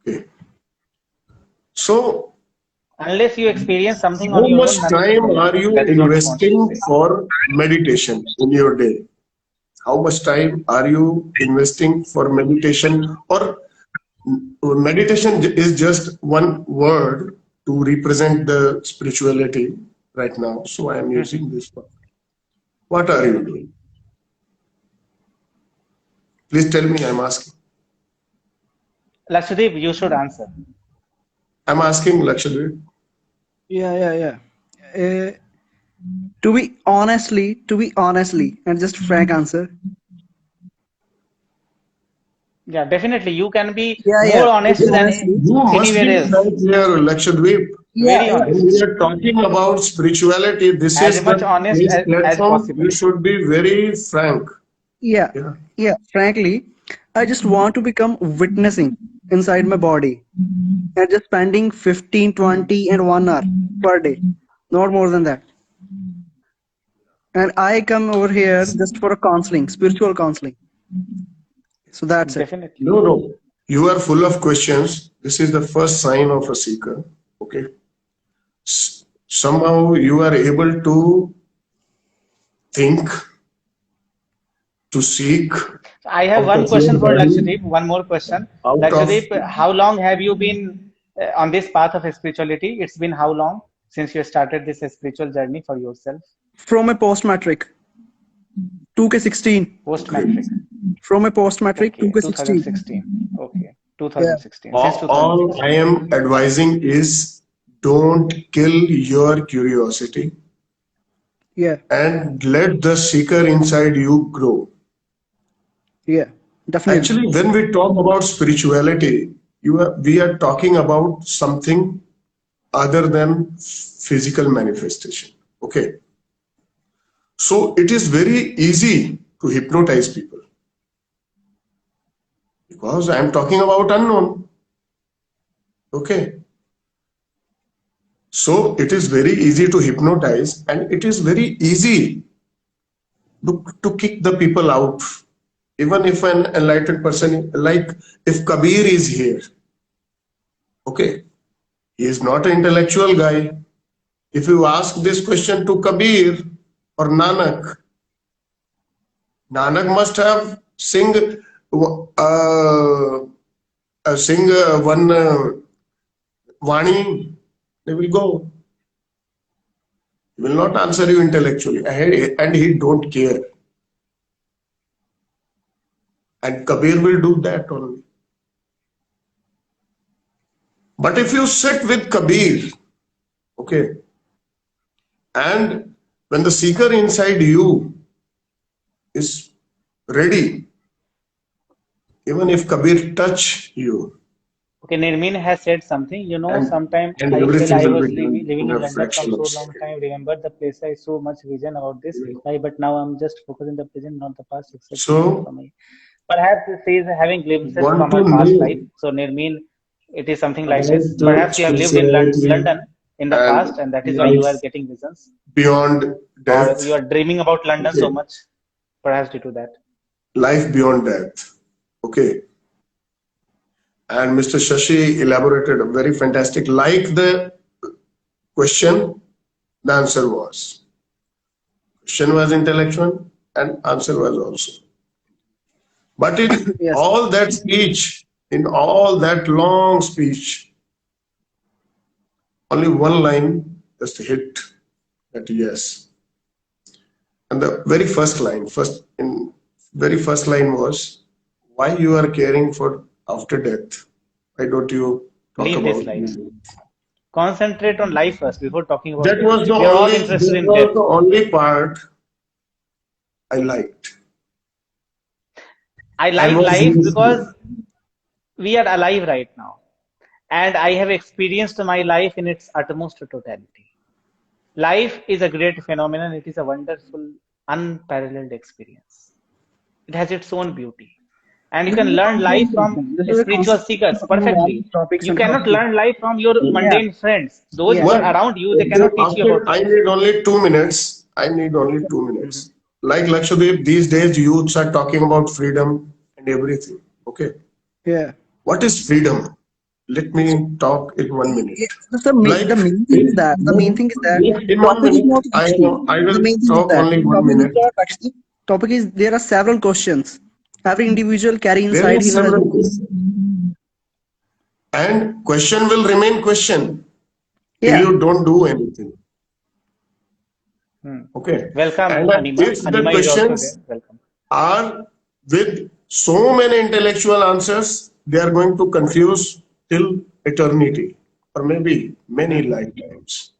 Okay. So, Unless you experience something on how your much own, nothing time will are happen. you That is what we want to investing say. for meditation in your day? How much time are you investing for meditation? Or meditation is just one word to represent the spirituality right now. So I am using this one. What are you doing? Please tell me, I'm asking. Lakshadweep, you should answer. I'm asking Lakshadweep. yeah. Uh, to be honestly, and just frank answer. Yeah, definitely. You can be Yeah. more To be honest than honestly, You must anywhere be else. right here, Lakshadweep. yeah, Very When honest. we are talking about spirituality, this As is the much honest this as platform. You possible. should be very frank. yeah, Yeah. yeah. Frankly, I just want to become witnessing inside my body and just spending 15, 20, and 1 hour per day, not more than that. And I come over here just for a counseling, spiritual counseling. So that's it. Definitely. No, no. You are full of questions. This is the first sign of a seeker. Okay. Somehow you are able to think, to seek I have out one of your question for body, Lakshadweep. One more question. out of. Lakshadweep, how long have you been on this path of spirituality? It's been how long since you started this spiritual journey for yourself? From a post matric, 2K16. Post Great. matric. From a post matric, Okay, 2K16. 2016. Okay, Yeah, 2016. Since All I 2016. am advising is don't kill your curiosity yeah, and let the seeker inside you grow. yeah. Definitely. Actually, when we talk about spirituality, we are talking about something other than physical manifestation. Okay. So it is very easy to hypnotize people because I am talking about unknown. Okay. So it is very easy to hypnotize, and it is very easy to kick the people out. Even if an enlightened person, like if Kabir is here, okay, he is not an intellectual guy. If you ask this question to Kabir or Nanak, Nanak must have sing one Vani. They will go. He will not answer you intellectually, and he don't care. And Kabir will do that only. But if you sit with Kabir, okay, and when the seeker inside you is ready, even if Kabir touch you, Okay, Nirmin has said something. You know, and sometime and while everything I will was be done living in in a London from fraction so of long second. time, remember the place I so much vision about this life, but now I'm just focusing the present, not the past, except maybe So from my. Perhaps this is having glimpses want from to my past life. know So Nirmin, it is something like this. about the Perhaps you have lived in spirituality London in the and past, and that is why you are life getting visions, beyond or you death, are dreaming about London so okay, much. Perhaps due to that. life beyond death, okay. And Mr. Shashi elaborated a very fantastic, like the question, the answer was. Question was intellectual and answer was also. But in Yes. all that speech, in all that long speech, only one line just hit that yes. And the very first line was, why you are caring for after death? Why don't you talk Leave this about life. it? Concentrate on life first before talking about That death. was the We are all only interested that in was death. the only part I liked. I I like was life used because to. we are alive right now. And I have experienced my life in its utmost totality. Life is a great phenomenon. It is a wonderful, unparalleled experience. It has its own beauty. And you This is can a learn life comprehensive from thing. This is a spiritual concept seekers on all perfectly. these topics You and cannot topics. learn life from your Yeah. mundane friends. Those who Yeah. are What around you, they cannot teach you about after I life. need only 2 minutes. I need only two Mhm. minutes. Like Lakshadeep, these days youths are talking about freedom and everything. Okay. Yeah. What is freedom? Let me talk in 1 minute. Yeah. So Like the main thing is in, that in one topic is minute, not easy. I The will main thing is talk that only the one topic is minute. not actually topic is there are several questions. Every individual carry There inside are him a several questions. And question will remain question till yeah. you don't do anything. Hmm. Okay. Welcome, And Anima. if the Anima is also questions there. Welcome. are with so many intellectual answers, they are going to confuse till eternity or maybe many Mhm. lifetimes.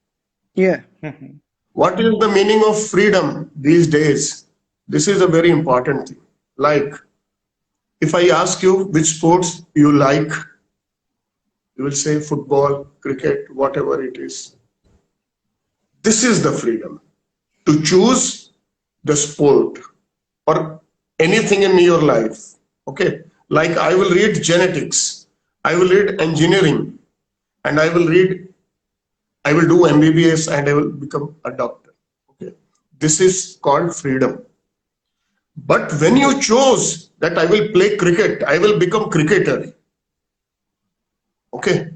Yeah. Mhm. What is the meaning of freedom these days? This is a very important thing. Like, if I ask you which sports you like, you will say football, cricket, whatever it is. This is the freedom to choose the sport or anything in your life. Okay. Like I will read genetics, I will read engineering, and I will do MBBS and I will become a doctor. Okay. This is called freedom. But when you chose that I will play cricket, I will become cricketer. Okay.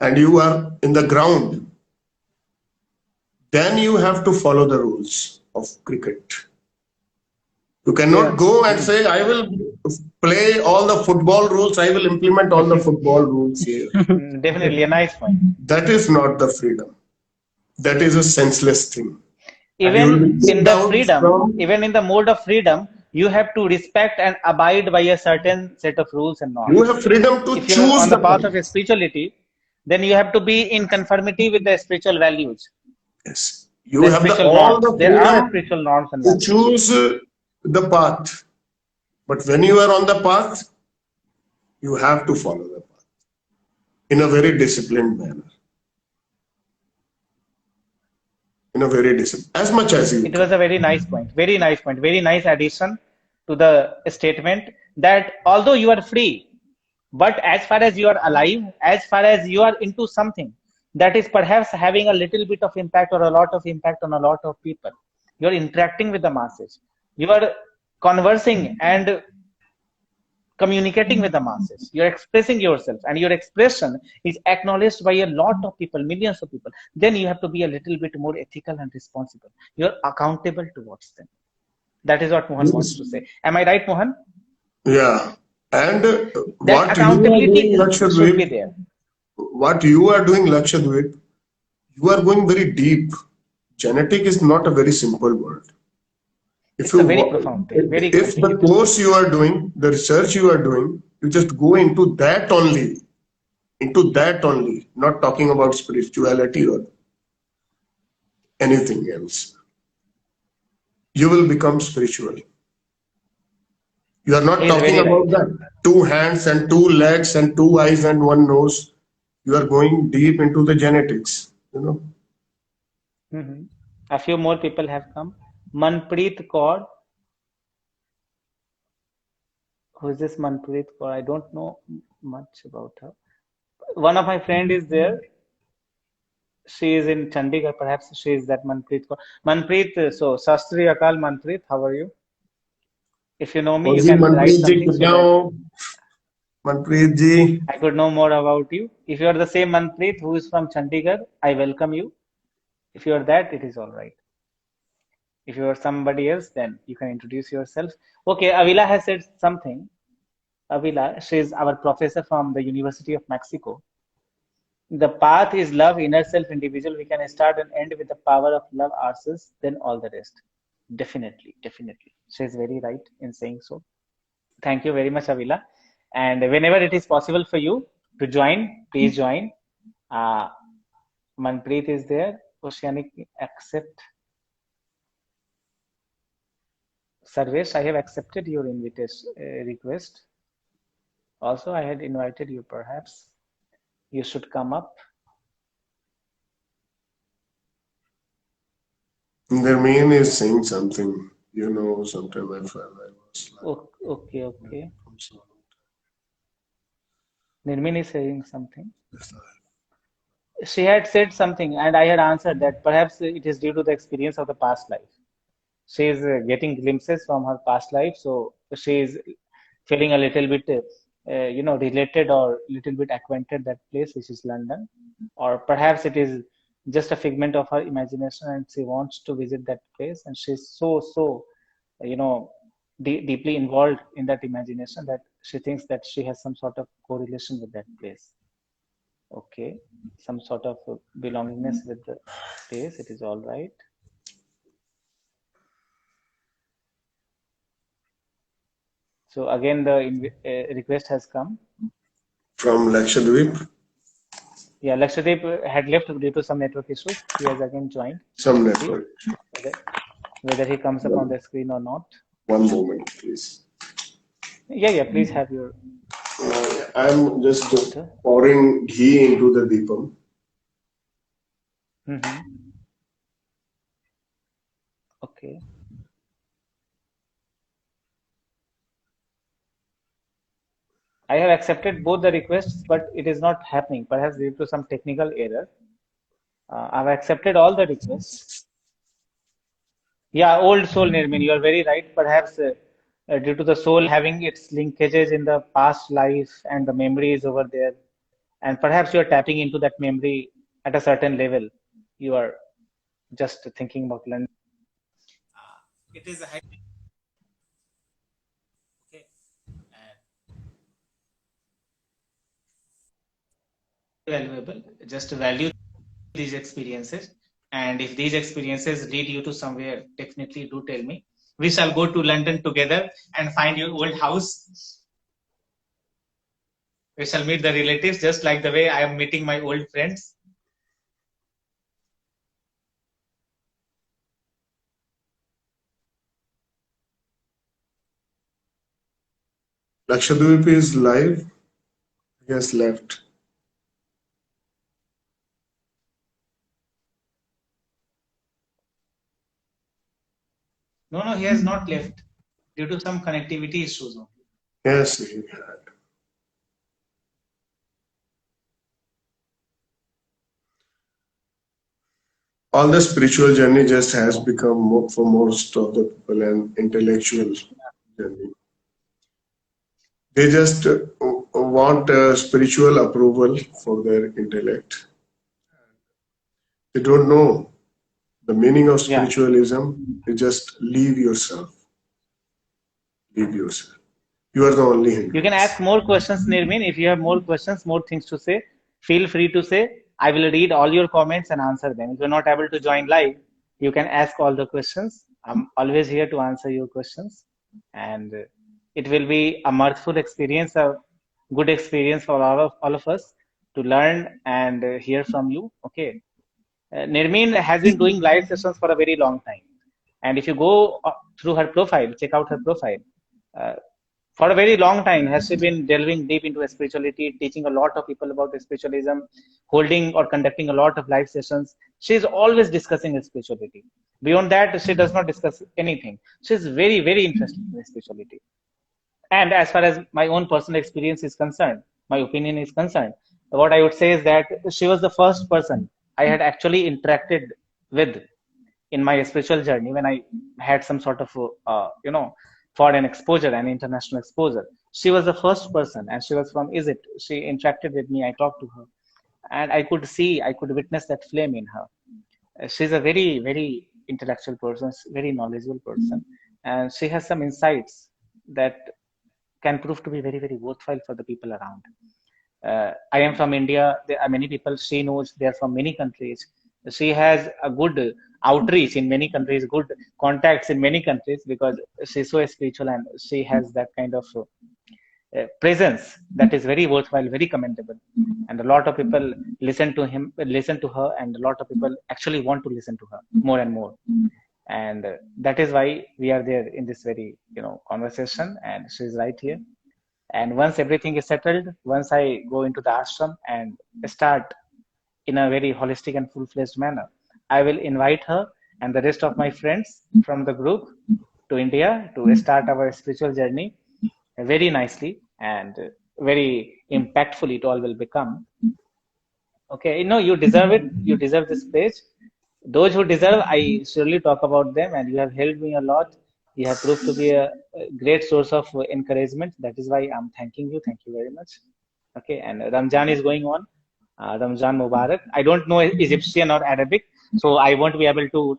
And you are in the ground, then you have to follow the rules of cricket. You Yeah. cannot go and say, I will play all the football rules, I will implement all the football rules here. Okay. Definitely a nice point. That is not the freedom. That is a senseless thing. And you will be Even in kicked the out freedom, from, even in the mode of freedom, you have to respect and abide by a certain set of rules and you norms. have freedom to If you are choose on the the path path. of spirituality, then you have to be in conformity with the spiritual values, Yes. You the have spiritual all norms. the There are freedom spiritual norms and to values. choose the path. But when you are on the path, You have to follow the path in a very disciplined manner, in a very disciplined, as much as you It was a can. very nice point. Very nice point. Very nice addition to the statement that although you are free, but as far as you are alive, as far as you are into something that is perhaps having a little bit of impact or a lot of impact on a lot of people, you are interacting with the masses, you are conversing and communicating with the masses, you're expressing yourself, and your expression is acknowledged by a lot of people, millions of people, then you have to be a little bit more ethical and responsible. You're accountable towards them. That is what Mohan wants Yes. to say. Am I right, Mohan? Yeah. And That what you are accountability doing, should be Lakshadweep, there. what you are doing, Lakshadweep, you are going very deep. Genetic is not a very simple word. If It's you a very profound thing, very if the complicated. course you are doing, the research you are doing, you just go into that only, not talking about spirituality or anything else. You will become spiritual. You are not He is talking very about right. that two hands and two legs and two eyes and one nose. You are going deep into the genetics, you know. Mhm. A few more people have come. Manpreet Kaur. Who is this Manpreet Kaur? I don't know much about her. One of my friend is there. She is in Chandigarh. Perhaps she is that Manpreet Kaur. Manpreet, so Shastri Akal Manpreet, how are you? If you know me, और you ji can write Manpreet ji something so कितना that हो मनप्रीत जी I could know more about you. If you are the same Manpreet who is from Chandigarh, I welcome you. If you are that, it is all right. If you are somebody else, then you can introduce yourself. Okay, Avila has said something. Avila, she is our professor from the University of Mexico. The path is love, inner self, individual. We can start and end with the power of love ourselves, then all the rest. Definitely, definitely. She is very right in saying so. Thank you very much, Avila. And whenever it is possible for you to join, please join. Uh, Manpreet is there. Oceanic, accept. Sarvesh, I have accepted your invitation request. Also, I had invited you. Perhaps you should come up. their main is saying something, you know. Sometimes I felt I was Okay, okay. like Nirmin is saying something. She had said something, and I had answered that perhaps it is due to the experience of the past life. She is getting glimpses from her past life, so she is feeling a little bit, related or little bit acquainted that place, which is London, or perhaps it is just a figment of her imagination, and she wants to visit that place, and she's so, you know, deeply involved in that imagination that she thinks that she has some sort of correlation with that place. Okay, some sort of belongingness with the place. It is all right. So again, the request has come. from Lakshadweep, Yeah, Lakshadweep had left due to some network issues. He has again joined. some Let's see network. whether whether he comes up on the screen or not. One moment, please. Yeah, yeah. Please have your I'm just water. pouring ghee into the deepam. Mm-hmm. Okay. I have accepted both the requests, but it is not happening. Perhaps due to some technical error. I've accepted all the requests. Yeah, old soul, Nirmin, you are very right. Perhaps due to the soul having its linkages in the past life and the memories over there, and perhaps you are tapping into that memory at a certain level. You are just thinking about London. It is a high, okay, and valuable. Just value these experiences, and if these experiences lead you to somewhere, definitely do tell me. We shall go to London together and find your old house. We shall meet the relatives just like the way I am meeting my old friends. Lakshadweep is live. He has left. No, no, he has not left due to some connectivity issues only. Yes, he had. All the spiritual journey just has become for most of the people an intellectual journey. They just want spiritual approval for their intellect. They don't know the meaning of Yeah. spiritualism. Is just leave yourself. Leave yourself. You are the only You can hindrance. ask more questions, Nirmin. If you have more questions, more things to say, feel free to say. I will read all your comments and answer them. If you're not able to join live, you can ask all the questions. I'm always here to answer your questions. And it will be a mirthful experience, a good experience for all of us to learn and hear from you. Okay. Nirmin has been doing live sessions for a very long time. And if you go through her profile, check out her profile. Uh, for a very long time, has she been delving deep into spirituality, teaching a lot of people about spiritualism, holding or conducting a lot of live sessions. She is always discussing spirituality. Beyond that, she does not discuss anything. She is very, very interested in spirituality. And as far as my own personal experience is concerned, my opinion is concerned, what I would say is that she was the first person I had actually interacted with in my spiritual journey when I had some sort of, foreign exposure and international exposure. She was the first person, and she was from Egypt. She interacted with me. I talked to her, and I could witness that flame in her. She's a very, very intellectual person, very knowledgeable person, and she has some insights that can prove to be very, very worthwhile for the people around. I am from India. There are many people she knows. They are from many countries. She has a good outreach in many countries, good contacts in many countries because she's so spiritual and she has that kind of presence that is very worthwhile, very commendable. And a lot of people listen to her, and a lot of people actually want to listen to her more and more. And that is why we are there in this very, conversation. And she's right here. And once everything is settled, once I go into the ashram and start in a very holistic and full-fledged manner, I will invite her and the rest of my friends from the group to India to start our spiritual journey very nicely and very impactful. It all will become. Okay, you deserve it. You deserve this page. Those who deserve, I surely talk about them, and you have helped me a lot. You have proved to be a great source of encouragement. That is why I'm thanking you. Thank you very much. Okay, and Ramjan is going on. Ramjan Mubarak. I don't know Egyptian or Arabic, so I won't be able to,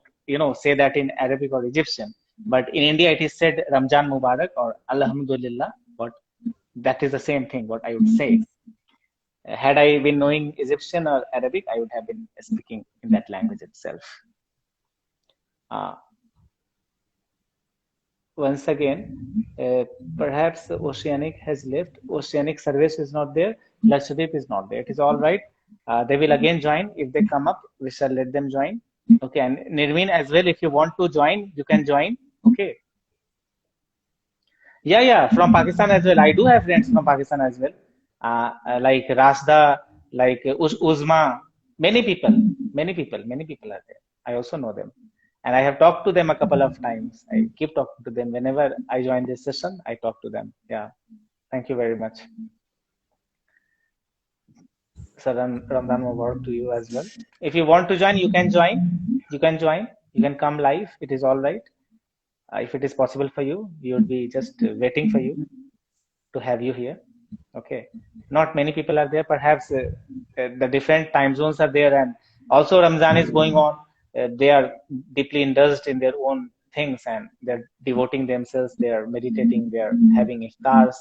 say that in Arabic or Egyptian. But in India, it is said Ramjan Mubarak or Alhamdulillah. But that is the same thing. What I would say. Had I been knowing Egyptian or Arabic, I would have been speaking in that language itself. Uh, Once again, perhaps Oceanic has left. Oceanic service is not there. Lakshadweep is not there. It is all right. They will again join. If they come up, we shall let them join. Okay, and Nirmin as well, if you want to join, you can join. Okay. Yeah, yeah, from Pakistan as well. I do have friends from Pakistan as well. Like Rasda, like Uzma. Many people are there. I also know them. And I have talked to them a couple of times. I keep talking to them. Whenever I join this session, I talk to them. Yeah. Thank you very much. So Ramadan Mubarak to you as well. If you want to join, you can join. You can join. You can come live. It is all right. If it is possible for you, we would be just waiting for you to have you here. Okay. Not many people are there. Perhaps the different time zones are there, and also Ramzan is going on. They are deeply indulged in their own things, and they're devoting themselves. They are meditating. They are having iftars.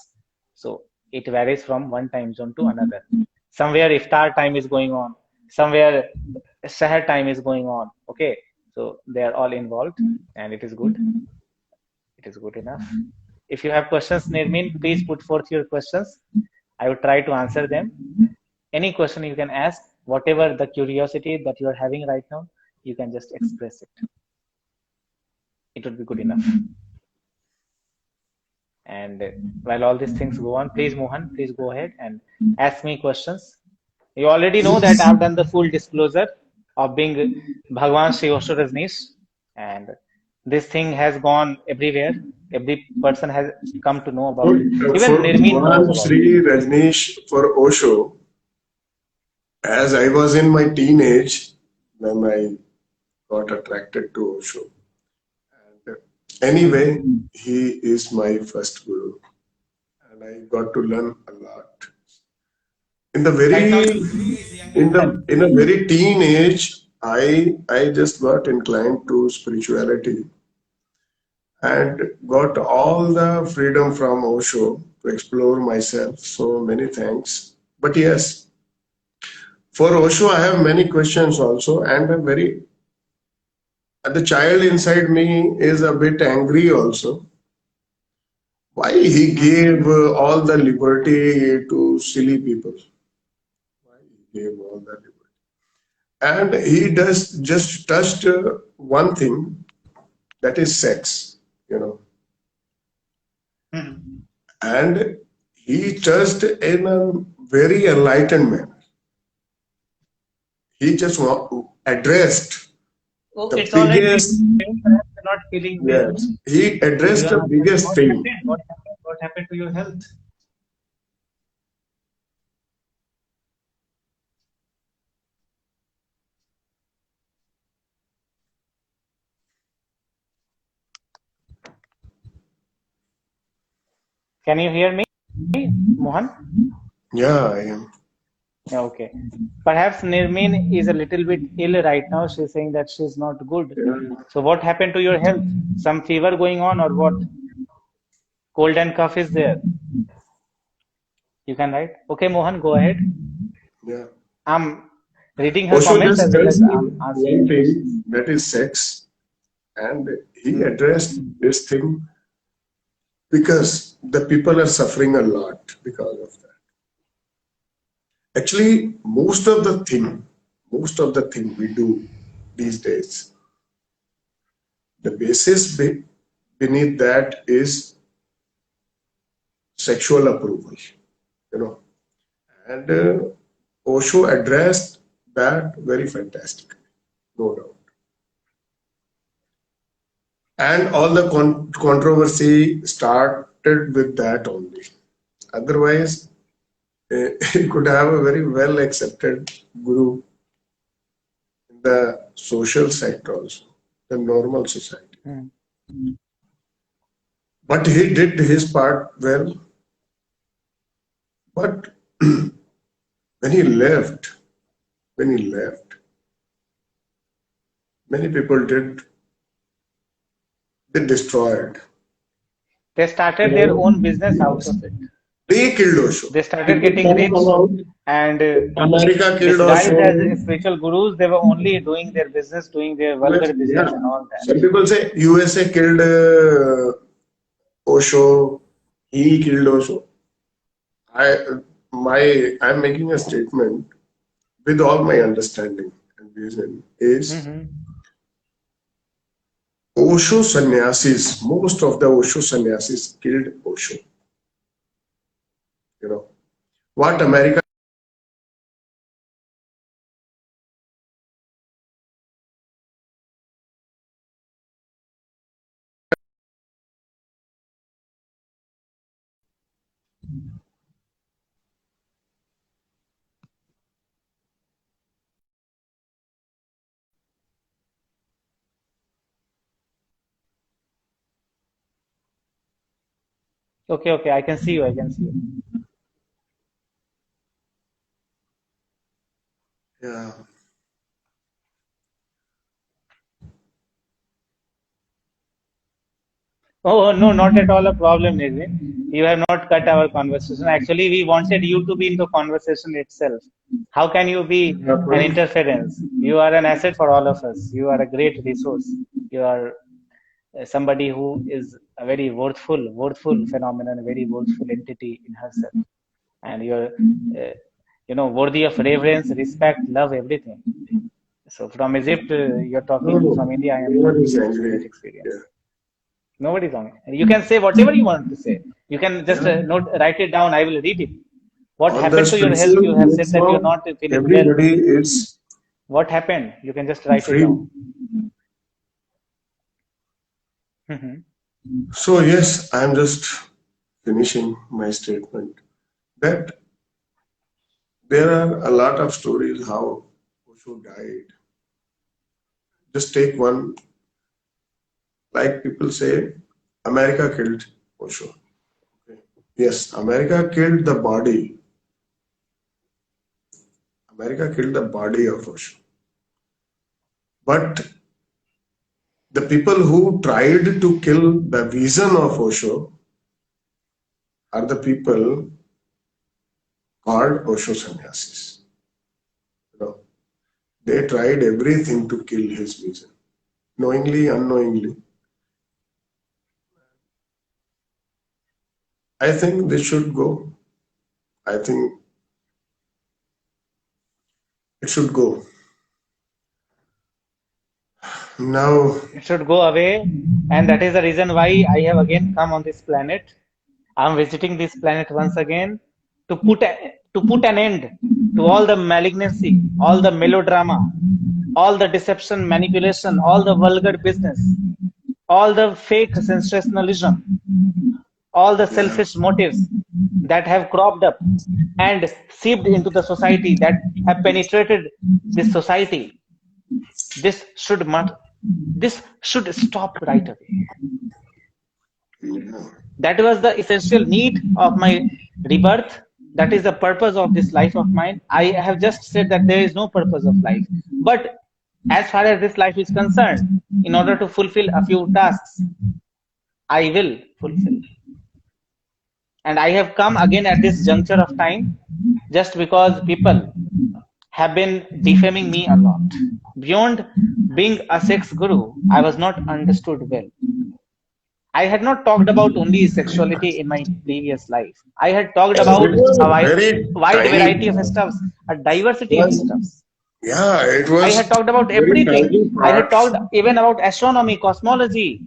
So it varies from one time zone to another. Somewhere iftar time is going on. Somewhere sahar time is going on. Okay. So they are all involved, and it is good. It is good enough. If you have questions, Nirmin, please put forth your questions. I will try to answer them. Any question you can ask, whatever the curiosity that you are having right now, you can just express it. It would be good enough. And while all these things go on, please, Mohan, please go ahead and ask me questions. You already know that I've done the full disclosure of being Bhagwan Sri Osho Rajneesh, and this thing has gone everywhere. Every person has come to know about it. Even For Nirmin knows Bhagwan about it. Sri Rajneesh, for Osho, as I was in my teenage when I got attracted to Osho. And anyway, he is my first guru, and I got to learn a lot. In the Right now, very he's younger than in a very teenage, I just got inclined to spirituality and got all the freedom from Osho to explore myself. So many thanks. But yes, for Osho, I have many questions also, and I'm very the child inside me is a bit angry also. Why he gave all the liberty to silly people? Why he gave all the liberty? And he does just touched one thing, that is sex, you know. Mhm. And he touched in a very enlightened manner. He just addressed Oh, the it's all right. biggest, Perhaps you're not feeling well. yes, he You addressed are the not well. biggest What thing. happened? What happened? What happened to your health? Can you hear me, Mohan? Yeah, I am. Yeah, okay. Perhaps Nirmin is a little bit ill right now. She's saying that she's not good. Yeah. So what happened to your health? Some fever going on or what? Cold and cough is there. You can write. Okay, Mohan, go ahead. Yeah. I'm reading her Osho comments just as well as touched I'm answering one the thing, questions. that is sex, and he Hmm. addressed this thing because the people are suffering a lot because of that. Actually, most of the thing we do these days, the basis beneath that is sexual approval, you know. And Osho addressed that very fantastically, no doubt. And all the controversy started with that only. Otherwise, he could have a very well accepted guru in the social sector also, the normal society. Hmm. But he did his part well. But when he left, when he left, many people they destroyed. They started their own business out of it. They killed Osho. They started People getting talk rich about and America killed disguised Osho. as spiritual gurus. They were only doing their business, doing their vulgar Yeah. business and all that. Some people say USA killed Osho. He killed Osho. I'm making a statement with all my understanding and reason is Hmm. Osho sannyasis, most of the Osho sannyasis killed Osho. You know what America? Okay, okay. I can see you. I can see you. Yeah. Oh, no, not at all a problem, Nirvin. You have not cut our conversation. Actually, we wanted you to be in the conversation itself. How can you be an interference? You are an asset for all of us. You are a great resource. You are somebody who is a very worthful phenomenon, a very worthful entity in herself. And you're, worthy of reverence, respect, love, everything. So from Egypt, you're No, talking. no, From India, I am no one talking. is It's a great angry. Yeah. experience. Nobody's wrong. You can say whatever you want to say. You can just Yeah. write it down. I will read it. What On the happened to your health? spiritual You have said that you're platform, not feeling well. everybody is What happened? You can just write it free. down. Mhm. So yes, I am just finishing my statement that there are a lot of stories how Osho died. Just take one, like people say, America killed Osho. Okay. Yes, America killed the body. America killed the body of Osho. But the people who tried to kill the vision of Osho are the people called Osho sannyasis. You know, they tried everything to kill his vision, knowingly, unknowingly. I think they should go. I think it should go. Now, It should go away, and that is the reason why I have again come on this planet. I'm visiting this planet once again to put an end to all the malignancy, all the melodrama, all the deception, manipulation, all the vulgar business, all the fake sensationalism, all the yeah, selfish motives that have cropped up and seeped into the society, that have penetrated this society. This should this should stop right away. yeah. That was the essential need of my rebirth. That is the purpose of this life of mine. I have just said that there is no purpose of life. But as far as this life is concerned, in order to fulfill a few tasks, I will fulfill. And I have come again at this juncture of time just because people have been defaming me a lot. Beyond being a sex guru, I was not understood well. I had not talked about only sexuality in my previous life. I had talked It about was a a very wide tiny, variety of stuffs, a diversity of was, stuffs. yeah, it I had was talked about very everything. tiny I had part. talked even about astronomy, cosmology,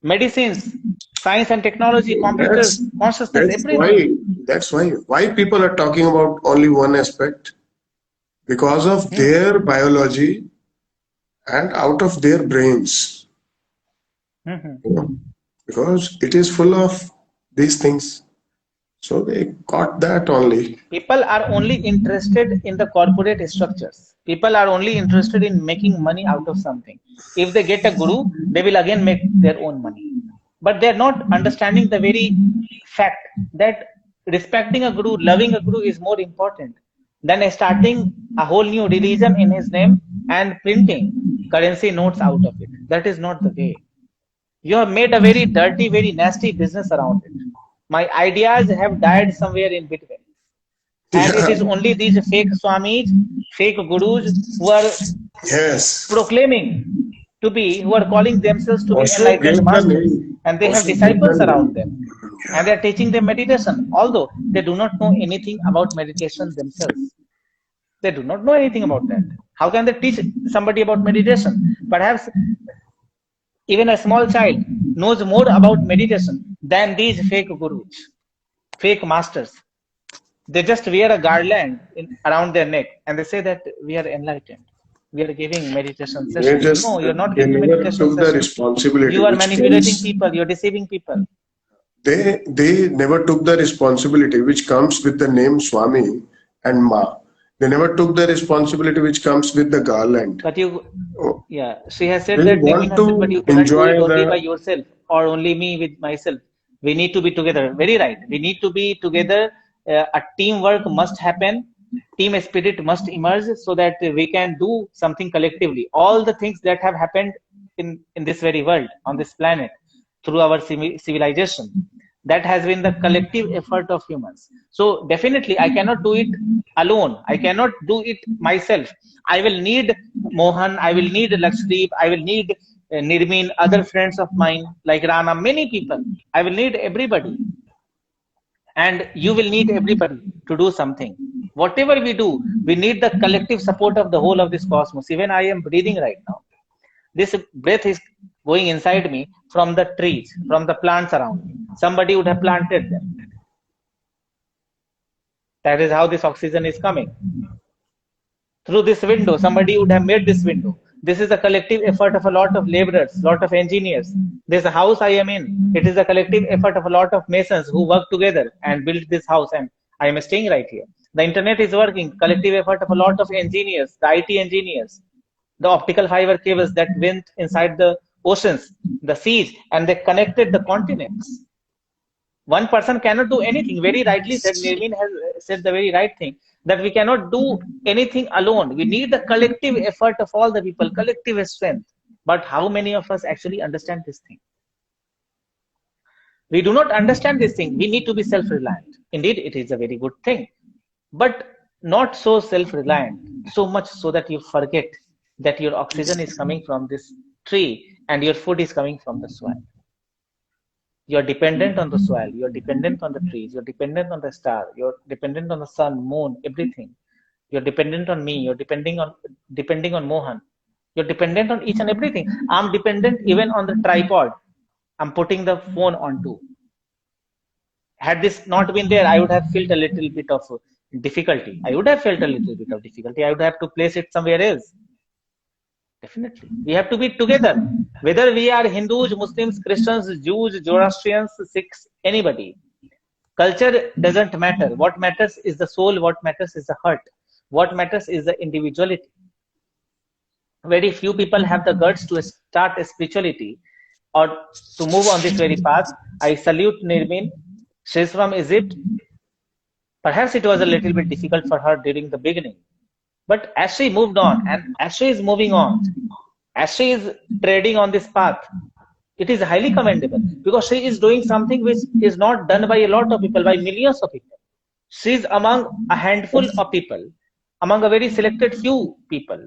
medicines, science and technology, computers, That's consciousness, that's why everything. that's why people are talking about only one aspect because of Hmm. their biology and out of their brains. Hmm. Hmm. You know, because it is full of these things. So they got that only. People are only interested in the corporate structures. People are only interested in making money out of something. If they get a guru, they will again make their own money. But they're not understanding the very fact that respecting a guru, loving a guru is more important than starting a whole new religion in his name and printing currency notes out of it. That is not the way. You have made a very dirty, very nasty business around it. My ideas have died somewhere in between. And it Yeah. is only these fake swamis, fake gurus who are Yes. proclaiming to be, who are calling themselves to be Osho enlightened gave the masters. name. And they have Osho gave the disciples around name. them. And Yeah. they are teaching them meditation, although they do not know anything about meditation themselves. They do not know anything about that. How can they teach somebody about meditation? Perhaps even a small child knows more about meditation than these fake gurus, fake masters. They just wear a garland around their neck and they say that we are enlightened. We are giving meditation They sessions. just No, you're not they giving never meditation took the sessions. responsibility You are which manipulating comes. people. You're deceiving people. They never took the responsibility which comes with the name Swami and Ma. They never took the responsibility which comes with the garland. But you, Oh, yeah, she has said they that, Naveen want has said, but you to cannot do it enjoy only by the yourself or only me with myself. We need to be together. Very right. We need to be together. A teamwork must happen. Team spirit must emerge so that we can do something collectively. All the things that have happened in this very world, on this planet, through our civilization, that has been the collective effort of humans. So definitely, I cannot do it alone. I cannot do it myself. I will need Mohan, I will need Lakshdeep, I will need Nirmin, other friends of mine like Rana, many people. I will need everybody. And you will need everybody to do something. Whatever we do, we need the collective support of the whole of this cosmos. Even I am breathing right now. This breath is going inside me from the trees, from the plants around me. Somebody would have planted them. That is how this oxygen is coming. Through this window, somebody would have made this window. This is a collective effort of a lot of laborers, lot of engineers. This house I am in, it is a collective effort of a lot of masons who work together and built this house, and I am staying right here. The internet is working, collective effort of a lot of engineers, the IT engineers, the optical fiber cables that went inside the oceans, the seas, and they connected the continents. One person cannot do anything. Very rightly said, Nirmin has said the very right thing, that we cannot do anything alone. We need the collective effort of all the people, collective strength. But how many of us actually understand this thing? We do not understand this thing. We need to be self-reliant. Indeed, it is a very good thing, but not so self-reliant, so much so that you forget that your oxygen is coming from this tree and your food is coming from the soil. You're dependent on the soil, you're dependent on the trees, you're dependent on the star, you're dependent on the sun, moon, everything. You're dependent on me, you're depending on Mohan. You're dependent on each and everything. I'm dependent even on the tripod I'm putting the phone onto. Had this not been there, I would have felt a little bit of difficulty. I would have felt a little bit of difficulty. I would have to place it somewhere else. Definitely. We have to be together. Whether we are Hindus, Muslims, Christians, Jews, Zoroastrians, Sikhs, anybody. Culture doesn't matter. What matters is the soul. What matters is the heart. What matters is the individuality. Very few people have the guts to start a spirituality or to move on this very path. I salute Nirmin. She's from Egypt. Perhaps it was a little bit difficult for her during the beginning. But as she moved on, and as she is moving on, as she is treading on this path, it is highly commendable because she is doing something which is not done by a lot of people, by millions of people. She is among a handful of people, among a very selected few people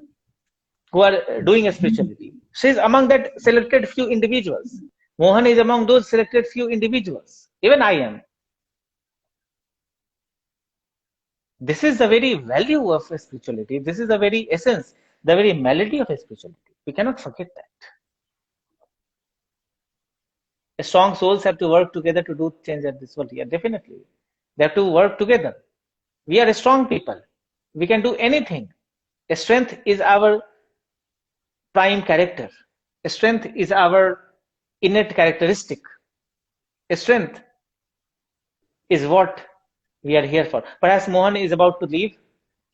who are doing a spirituality. She is among that selected few individuals. Mohan is among those selected few individuals. Even I am. This is the very value of spirituality. This is the very essence, the very melody of spirituality. We cannot forget that. Strong souls have to work together to do change at this world. Yeah, definitely. They have to work together. We are strong people. We can do anything. Strength is our prime character. Strength is our innate characteristic. Strength is what we are here for. Perhaps Mohan is about to leave,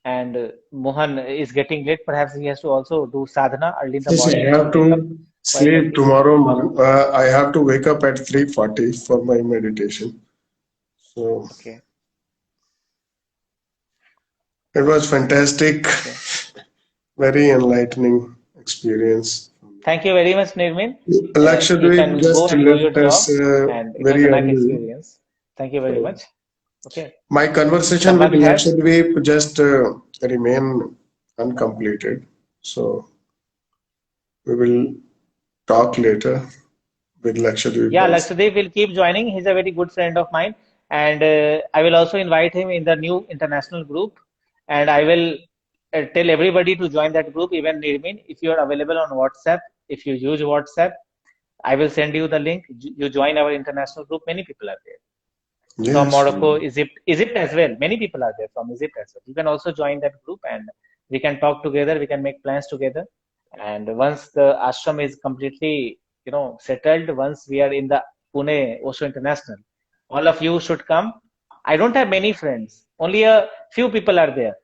and Mohan is getting late. Perhaps he has to also do sadhana early in the Yes, I morning. have So wake up to quite sleep early. tomorrow. I have to wake up at 3:40 for my meditation. So Okay. it was fantastic, Okay. very enlightening experience. Thank you very much, Nirmin. You Lakshadweep can go just and do your left job, us and it was very a nice early. experience. Thank you very So much. Okay. my conversation Dhamma with Vihar. Lakshadweep just remain uncompleted. So we will talk later with Lakshadweep Yeah, also. Lakshdeep will keep joining. He's a very good friend of mine, and I will also invite him in the new international group. And I will tell everybody to join that group, even Nirmin. If you are available on WhatsApp, if you use WhatsApp, I will send you the link. You join our international group. Many people are there from Yes. Morocco, Egypt as well. Many people are there from Egypt as well. You can also join that group, and we can talk together. We can make plans together. And once the ashram is completely, settled, once we are in the Pune Osho International, all of you should come. I don't have many friends. Only a few people are there.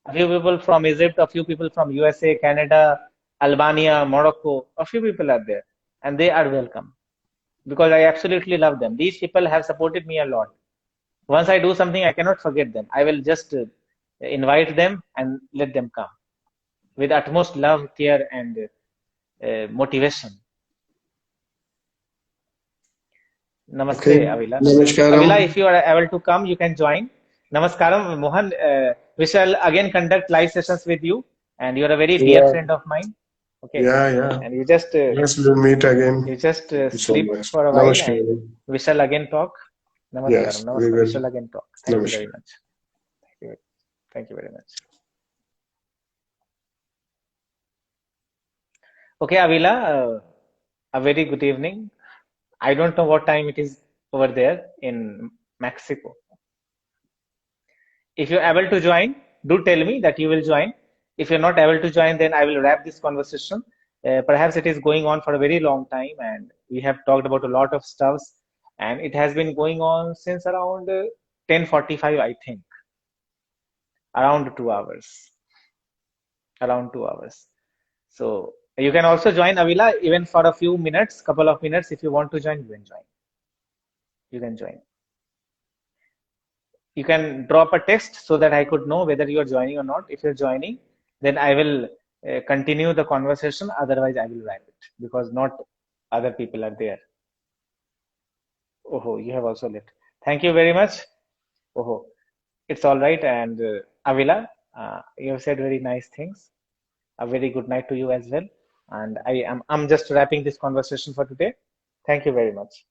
A few people from Egypt, a few people from USA, Canada, Albania, Morocco. A few people are there, and they are welcome because I absolutely love them. These people have supported me a lot. Once I do something, I cannot forget them. I will just invite them and let them come with utmost love, care, and motivation. Namaste, Okay. Avila. Namaskaram. Avila, if you are able to come, you can join. Namaskaram, Mohan. We shall again conduct live sessions with you, and you are a very dear Yeah. friend of mine. Okay, Yeah. Yeah. and you just Yes, we'll meet again. Thank you so sleep much. for a while, and Namaskaram. we shall again talk. Namaskaram, Yes, we namaskar. We will. shall again talk. Thank you very Namaskar. much. Thank you. Thank you very much. Okay, Avila. A very good evening. I don't know what time it is over there in Mexico. If you're able to join, do tell me that you will join. If you're not able to join, then I will wrap this conversation. Perhaps it is going on for a very long time, and we have talked about a lot of stuffs, and it has been going on since around 10:45, I think, around 2 hours, around 2 hours. So you can also join Avila even for a few minutes, couple of minutes. If you want to join, you can join. You can join. You can drop a text so that I could know whether you are joining or not. If you're joining, then I will continue the conversation. Otherwise, I will wrap it because not other people are there. Oh, you have also left. Thank you very much. Oh, it's all right. And Avila, you have said very nice things. A very good night to you as well. And I'm just wrapping this conversation for today. Thank you very much.